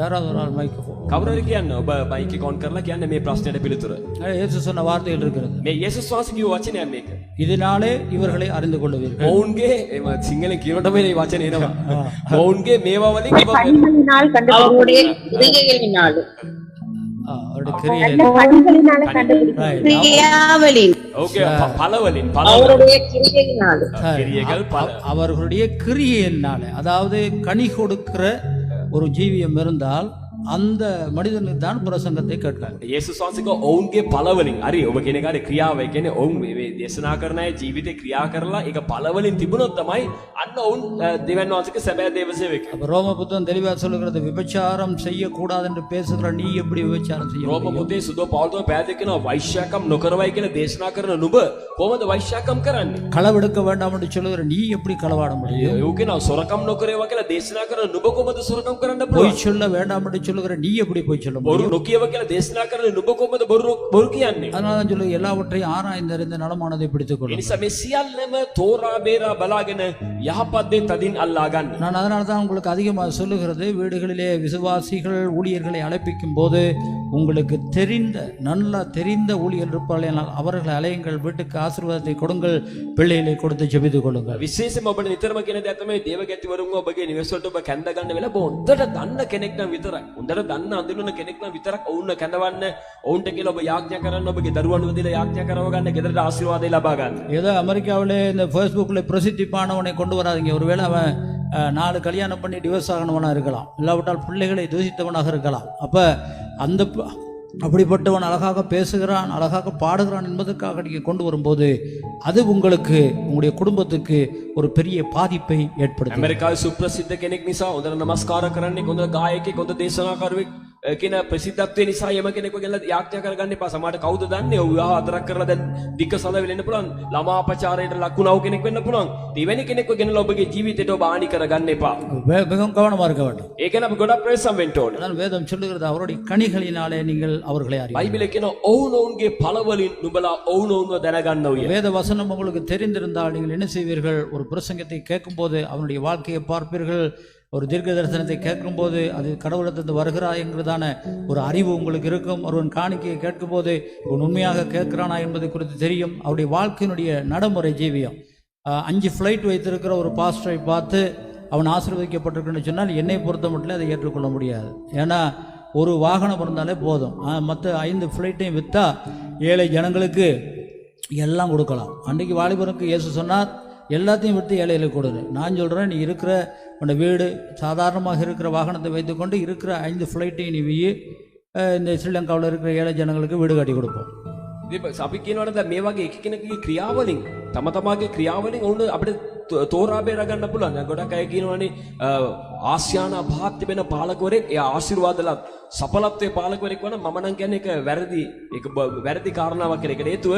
யாராவது ஒரு ஆள் மைக் කවුරුහරි කියන්න. ඔබ මයික් එක ඔන් කරලා කියන්න මේ ප්‍රශ්නෙට පිළිතුර. இயேசு சொன்ன வார்த்தைகள் இருக்கிறது. මේ යේසුස් වහන්සේ කියව වචනයක් මේක. இதனாலே இவர்களை அறிந்து கொள்ளுவீர்கள். ඔවුන්ගේ සිංහලෙන් කියනකොට මේ වචනේ එනවා. ඔවුන්ගේ මේවා වලින් ඔබ கண்களினால் அவருடைய கிரியைகளினால் அவருடைய கிரியை கண்களினால கண்டுபிடிக்க Right. கிரியாவலின் ඕකේ පළවලින් அவருடைய கிரியையினால் கிரியைகள் பல. அவர்களுடைய கிரியையினாலே, அதாவது கனி கொடுக்கிற ஒரு ஜீவியம் இருந்தால் அந்த மனிதனுக்கு தான் பிரசங்கத்தை கேட்காது. යේසුස් වහන්සේක ඔවුන්ගේ පළවලින් හරි ඔබ කියන කාර්ය ක්‍රියාව. ඒ කියන්නේ ඔවුන් මේ දේශනා කරන අය ජීවිතේ ක්‍රියා කරලා ඒක පළවලින් තිබුණොත් තමයි අන්න ඔවුන් දෙවියන් වහන්සේගේ සැබෑ දේව සේවක. அப்ப ரோம புத்தகம் தெளிவா சொல்லுகிறது, விபச்சாரம் செய்யக்கூடாது என்று பேசுகிற நீ எப்படி விபச்சாரம் செய்ய රෝම முடியும்? පොතේ සුදෝ පෞල් පැහැදිලි කරනවා වෛශ්‍යාකම් නොකරවයි කියලා දේශනා කරන නුඹ කොහොමද වෛශ්‍යාකම් කරන්නේ? களவெடுக்க வேண்டாம் என்று சொல்லுகிற நீ எப்படி களவாட முடியும்? ඒ කියනවා සොරකම් නොකරේවා කියලා දේශනා කරන නුඹ කොහොමද සොරකම් කරන්න பொய் පුළුවන්? சொல்ல வேண்டாம் என்று சொல்லுகிற நீ எப்படி பொய் சொல்ல බොරු முடியும்? නොකියව කියලා දේශනා කරන නුඹ කොහොමද බොරු කියන්නේ? அதனால சொல்லு, எல்லாவற்றையும் ஆராய்ந்தறிந்த நலமானதை பிடித்துக் ඒ கொள்ளும். නිසා මේ සියල්ලම තෝරා බේරා බලාගෙන යහපත් දේ තදින් අල්ලා ගන්න. நான் அதனால தான் உங்களுக்கு அதிகமாக சொல்லுகிறது, வீடுகளிலே விசுவாசிகள் ஊழியர்களை அழைப்பிக்கும் போது உங்களுக்கு நல்லா தெரிந்த ஊழியர் இருப்பார்கள், அவர்களை அலையுங்கள், வீட்டுக்கு ஆசீர்வாதத்தை கொடுங்கள், பிள்ளைகளை கொடுத்து ஜெபித்துக் கொள்ளுங்கள். විශේෂයෙන්ම ඔබට නිතරම කියන දේ තමයි දේවගැතිවරුන්ව ඔබගේ නිවෙස් වලට ඔබ කැඳ ගන්න වෙලාව හොඳට දන්න කෙනෙක් නම් විතරයි. හොඳට දන්න අඳුනන කෙනෙක් නම් විතරක් ඔවුන්ව කැඳවන්න, ඔවුන්ට කියලා ඔබ යාඥා කරන්න, ඔබගේ දරුවන් වදිලා යාඥා කරව ගන්න, ගෙදරට ආශිර්වාදය ලබා ගන්න. ஏதோ அமெரிக்காவிலே இந்த ஃபேஸ்புக்கில் பிரசித்திப்பானவனை கொண்டு வராதிங்க. ஒருவேளை அவன் 4 கல்யாணம் பண்ணி டிவோர்ஸ் ஆகணவனாக இருக்கலாம், இல்லாவிட்டால் பிள்ளைகளை தூசித்தவனாக இருக்கலாம். அப்போ அப்படிப்பட்டவன் அழகாக பேசுகிறான், அழகாக பாடுகிறான் என்பதற்காக நீங்கள் கொண்டு வரும்போது அது உங்களுக்கு, உங்களுடைய குடும்பத்துக்கு ஒரு பெரிய பாதிப்பை ஏற்படுத்தும். ඇමරිකාවේ සුප්‍රසිද්ධ කෙනෙක් නිසා හොඳට නමස්කාර කරන්නේ, හොඳ ගායකයෙක්, හොඳ දේශනාකරුවෙක් කියන ප්‍රසිද්ධත්වය නිසා යම කෙනෙක්ව ගෙනලා යාඥා කරගන්න එපා. සමහරට කවුද දන්නේ ඔව් විවාහ අතරක් කරලා දැන් දික්ක සලවෙල වෙන්න පුළුවන්, ළමා අපචාරයට ලකුණව කෙනෙක් වෙන්න පුළුවන්. දෙවෙනි කෙනෙක්ව ගෙනලා ඔබගේ ජීවිතයට ඔබ ආනි කරගන්න එපා. மிகவும் கவனமாக இருக்க வேண்டும். ඒ කියන්නේ අපි ගොඩක් ප්‍රවේශම් වෙන්න ඕනේ. அதான் வேதம் சொல்லுகிறது, அவருடைய கனிகளினாலே நீங்கள் அவர்களை அறிவீர்கள். බයිබලයේ කියන ඔවුනොවුන්ගේ ඵලවලින් නුඹලා ඔවුනොවුන්ව දැනගන්න ඕය. வேத வசனம் உங்களுக்கு தெரிந்திருந்தால் நீங்கள் என்ன செய்வீர்கள்? ஒரு பிரசங்கத்தை கேட்கும்போது அவனுடைய வாழ்க்கையை பார்ப்பீர்கள். ஒரு தீர்க்க தரிசனத்தை கேட்கும்போது அது கடவுளத்திலிருந்து வருகிறா என்கிறதான ஒரு அறிவு உங்களுக்கு இருக்கும். ஒருவன் காணிக்கையை கேட்கும்போது இவன் உண்மையாக கேட்கிறானா என்பது குறித்து தெரியும். அவருடைய வாழ்க்கையினுடைய நடைமுறை ஜீவியம். 5 ஃப்ளைட் வைத்திருக்கிற ஒரு பாஸ்டரை பார்த்து அவன் ஆசீர்வதிக்கப்பட்டிருக்குன்னு சொன்னால் என்னை பொறுத்த மட்டும் அதை ஏற்றுக்கொள்ள முடியாது. ஏன்னா ஒரு வாகனம் இருந்தாலே போதும், மற்ற 5 ஃப்ளைட்டையும் விற்றா ஏழை ஜனங்களுக்கு எல்லாம் கொடுக்கலாம். அன்றைக்கு வாலிபருக்கு இயேசு சொன்னார், எல்லாத்தையும் விட்டு ஏழைகளுக்கு கொடுங்க. நான் சொல்கிறேன், நீ இருக்கிற உன்னோட வீடு, சாதாரணமாக இருக்கிற வாகனத்தை வைத்துக்கொண்டு இருக்கிற 5 ஃப்ளைட்டையும் நீ இந்த ஸ்ரீலங்காவில் இருக்கிற ஏழை ஜனங்களுக்கு வீடு கட்டி கொடுப்போம். අපි කියනවනේ දැන් මේ වගේ එක කෙනෙකුගේ ක්‍රියාවලින් තම තමාගේ ක්‍රියාවලින් ඔවුන් අපිට තෝරා බේර ගන්න පුළුවන්. දැන් ගොඩක් අය කියනවනේ ආසියානා භාග්‍ය වෙන පාලකවරයෙක්, එයා ආශිර්වාදලත් සඵලත්වයේ පාලකවරයෙක් වුණා. මම නම් කියන්නේ ඒක වැරදි කාරණාවක් කියලා. ඒකට හේතුව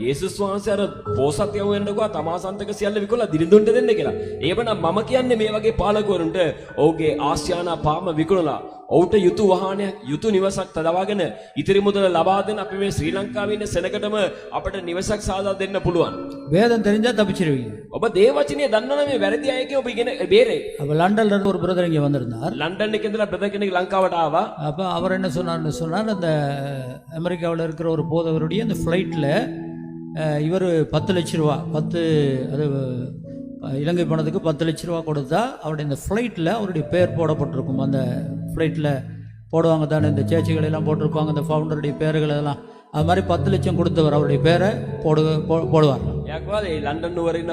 යේසුස් වහන්සේ අර පෝසත් යව වෙනකොට තමා සන්තක සියල්ල විකුණලා දිරිඳුන්ට දෙන්න කියලා. ඒවනම් මම කියන්නේ මේ වගේ පාලකවරුන්ට ඔහුගේ ආසියානා පාම විකුණලා ඔහුට යුතු වාහනයක් යුතු නිවසක් තදවාගෙන ඉතිරි මුදල ලබා දෙන අපි මේ ශ්‍රී ලංකාවේ ඉන්න සෙනගටම අපිට නිවසක් සාදා දෙන්න පුළුවන්. வேதம் தெரிஞ்சா தப்பிச்சிருவீங்க. ඔබ දේවචනය දන්නවනම් මේ වැරදි අයගේ ඔබ ඉගෙන බේරේ. அப்ப லண்டன்ல இருந்து ஒரு பிரதர் இங்க வந்திருந்தார். ලන්ඩන් එකේ ඉඳලා බ්‍රදර් කෙනෙක් ලංකාවට ආවා. அப்ப அவர் என்ன சொன்னார்னு சொன்னார், அந்த அமெரிக்காவில் இருக்கிற ஒரு போதவருடைய அந்த ஃப்ளைட்டில் இவர் 10 லட்ச ரூபா அது இலங்கை பணத்துக்கு 10 லட்ச ரூபா கொடுத்தா அவருடைய இந்த ஃப்ளைட்டில் அவருடைய பேர் போடப்பட்டிருக்கும். அந்த ஃப்ளைட்டில் போடுவாங்க தானே, இந்த சேச்சிகளெல்லாம் போட்டிருப்பாங்க, அந்த ஃபவுண்டருடைய பேர்கள் அதெல்லாம். அது மாதிரி 10 லட்சம் கொடுத்தவர் அவருடைய பேரை போடுவார். එයාකවා ඒ ලන්ඩන් නුවර ඉන්න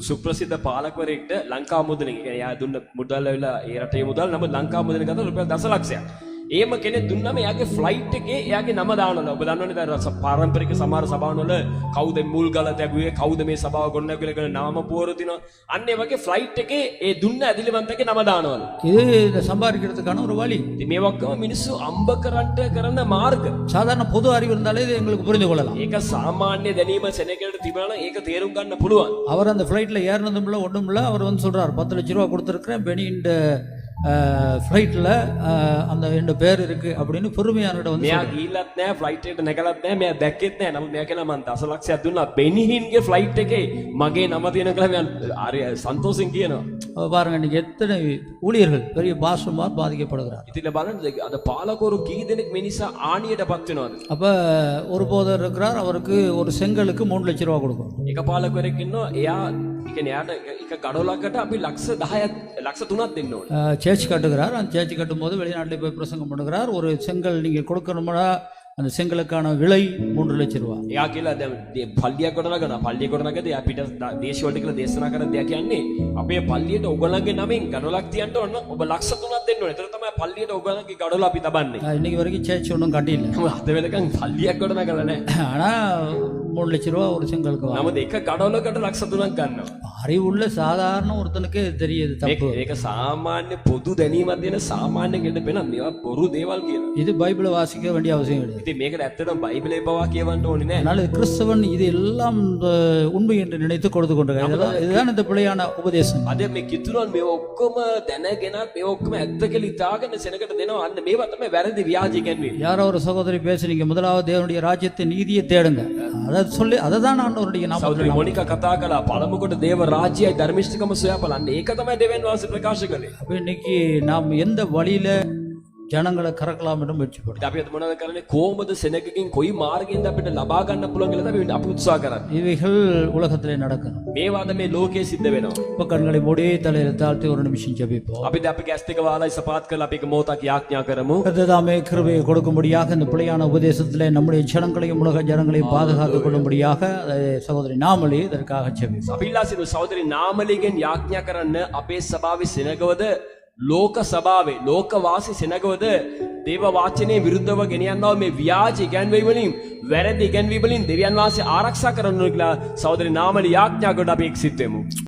සුප්‍රසිද්ධ පාලකවරයෙක්ට ලංකා මුදලින් එයා දුන්න මුදල් වෙලා ඒ රටේ මුදල් නම ලංකා මුදලින් ගත්තා රුපියල් දසලක්ෂයක්. එහෙම කෙනෙක් දුන්නම එයාගේ ෆ්ලයිට් එකේ එයාගේ නම දානවා. ඔබ දන්නවනේ දැන් පාරම්පරික සමහර සභාවල කවුද මුල් ගල තැබුවේ, කවුද මේ සභාව ගොඩනැගුවේ කියලා නාම පුවර තිනවා. අන්න ඒ වගේ ෆ්ලයිට් එකේ ඒ දුන්න ඇදිලිවන්තගේ නම දානවලු. இது இதை சம்பாதிக்கிறதுக்கான ஒரு வழி. ඉතින් මේ වක්කම මිනිස්සු අම්බ කරන්න කරන මාර්ග. சாதாரண பொது அறிவு இருந்தாலே இது எங்களுக்கு புரிந்து கொள்ளலாம். ඒක සාමාන්‍ය දැනීම සෙනෙකට තිබුණා නම් ඒක තේරුම් ගන්න පුළුවන්. அவர் அந்த ஃப்ளைட்டில் ஏறினதும் இல்லை ஒன்றும் இல்லை. அவர் வந்து சொல்கிறார், 10 லட்ச ரூபா கொடுத்துருக்குறேன், பெனியின் ஃப்ளைட்டில் அந்த ரெண்டு பேர் இருக்குது அப்படின்னு பொறுமையானோட வந்து මෙයා ගිහිල්ලත් නැහැ ෆ්ලයිට් එකට නැගලත් නැහැ මෙයා දැක්කෙත් නැහැ. නමුත් මෙයා කියලා මම දසලක්ෂයක් දුන්නා බෙනිහින්ගේ ෆ්ලයිට් එකේ මගේ නම තියෙන කියලා මෙයා හරි සන්තෝෂෙන් කියනවා. பாருங்க, இன்னைக்கு எத்தனை ஊழியர்கள் பெரிய பாசமாக பாதிக்கப்படுகிறார். ඉතින් බලන්න අද පාලකවරු කී දෙනෙක් මේ නිසා ආණියටපත් වෙනවද? அப்போ ஒரு போதர் இருக்கிறார், அவருக்கு ஒரு செங்கலுக்கு 3 லட்ச ரூபா கொடுக்கும். එක පාලකවරයෙක් ඉන්නවා එයා කියන්නේ එයාට එක ගඩොලකට අපි ලක්ෂ 10ක් ලක්ෂ 3ක් දෙන්න ඕනේ. சேர்ச்சி கட்டுகிறார். அந்த சேர்ச்சி கட்டும்போது வெளிநாட்டில் போய் பிரசங்கம் பண்ணுகிறார். ஒரு செங்கல் நீங்கள் கொடுக்கணும்னா அந்த செங்கலுக்கான விலை 3 லட்ச ரூபா. එයා කියලා දැන් පල්ලියක් ගොඩනගනවා. පල්ලිය ගොඩනගද්දී එයා පිට දේශ වලට කියලා දේශනා කරද්දී එයා කියන්නේ අපේ පල්ලියට ඔයගොල්ලන්ගේ නමින් ගඩොලක් තියන්න ඕන ඔබ ලක්ෂ 3ක් දෙන්න ඕනේ. ඒතර තමයි පල්ලියට ඔයගොල්ලන්ගේ ගඩොල අපි තබන්නේ. இன்னைக்கு வரைக்கும் சேர்ச்சி ஒன்றும் கட்டியில்லை. අද වෙනකන් පල්ලියක් ගොඩනගලා නැහැ. ஆனால் 3 லட்ச ரூபா ஒரு செங்கலுக்கு வாங்க. නමුත් එක ගඩොලකට ලක්ෂ 3ක් ගන්නවා. அறிவுள்ள சாதாரண ஒருத்தனுக்கு தெரியுது தப்பு. ඒක සාමාන්‍ය පොදු දැනීමක් දෙන සාමාන්‍ය කෙනෙක් වෙන මේවා බොරු දේවල් කියලා. இது பைபிளை வாசிக்க வேண்டிய அவசியம் கிடையாது. ඉතින් මේකට ඇත්තටම බයිබලේ පවා කියවන්න ඕනේ නැහැ. அதனால கிறிஸ்தவன் இது எல்லாம் உண்மை என்று நினைத்து கொடுத்து கொண்டிருக்கிறார். இதுதான் இந்த பிழையான உபதேசம். අද මේ කිතුරන් මේ ඔක්කොම දැනගෙනත් මේ ඔක්කොම ඇත්ත කියලා හිතාගෙන සෙනකට දෙනවා. අන්න මේවා තමයි වැරදි ව්‍යාජ ගැන්වීම. யாரோ ஒரு சகோதரி பேசுனீங்க, முதலாவது தேவனுடைய ராஜ்யத்தை நீதியை தேடுங்க. அதை தான் ஆண்டவருடைய සෞදරි நாமத்தில் මොනිකා කතා කළා පළමු කොට දේව රාජ්‍යයයි ධර්මිෂ්ඨකම සොයා බලන්න. ඒක තමයි දෙවියන් වහන්සේ ප්‍රකාශ කළේ. அப்ப இன்னைக்கு நாம் எந்த வழியில ஜனங்களை கறக்கலாம் என்று முயற்சி பண்ணுறோம். ඉතින් අපි අද මොනවද කරන්නේ? කොහොමද සෙනගකින් කොයි මාර්ගයෙන්ද අපිට ලබා ගන්න පුළුවන් කියලා තමයි අපි උත්සාහ කරන්නේ. இவைகள் உலகத்திலே நடக்கணும். මේවා අද මේ ලෝකයේ සිද්ධ වෙනවා. இப்போ கண்களை மூடி தலையில தாழ்த்தி ஒரு நிமிஷம் ஜெபிப்போம். අපි දැන් අපේ ඇස් දෙක වහලා ඉසපාත් කරලා අපි එක මොහොතක් යාඥා කරමු. கர்த்ததாமே கிருபையை கொடுக்கும்படியாக இந்த பிழையான உபதேசத்திலே நம்முடைய ஜனங்களையும் உலக ஜனங்களையும் பாதுகாத்துக் கொள்ளும்படியாக சகோதரி நாமலி இதற்காக ஜெபிப்போம். අපි ඉල්ලා සිටින සහෝදරි නාමලිගෙන් යාඥා කරන්න අපේ සභාවේ සෙනගවද ලෝක සභාවේ ලෝකවාසී සෙනගවද දේව වාචනයේ විරුද්ධව ගෙනියනවා මේ ව්‍යාජ ඉගැන්වීම් වලින් වැරදි ඉගැන්වීම් වලින් දෙවියන් වහන්සේ ආරක්ෂා කරන්න ඕන කියලා සහෝදරි නාමලි යාඥා කොට අපි එක්සිට වෙමු.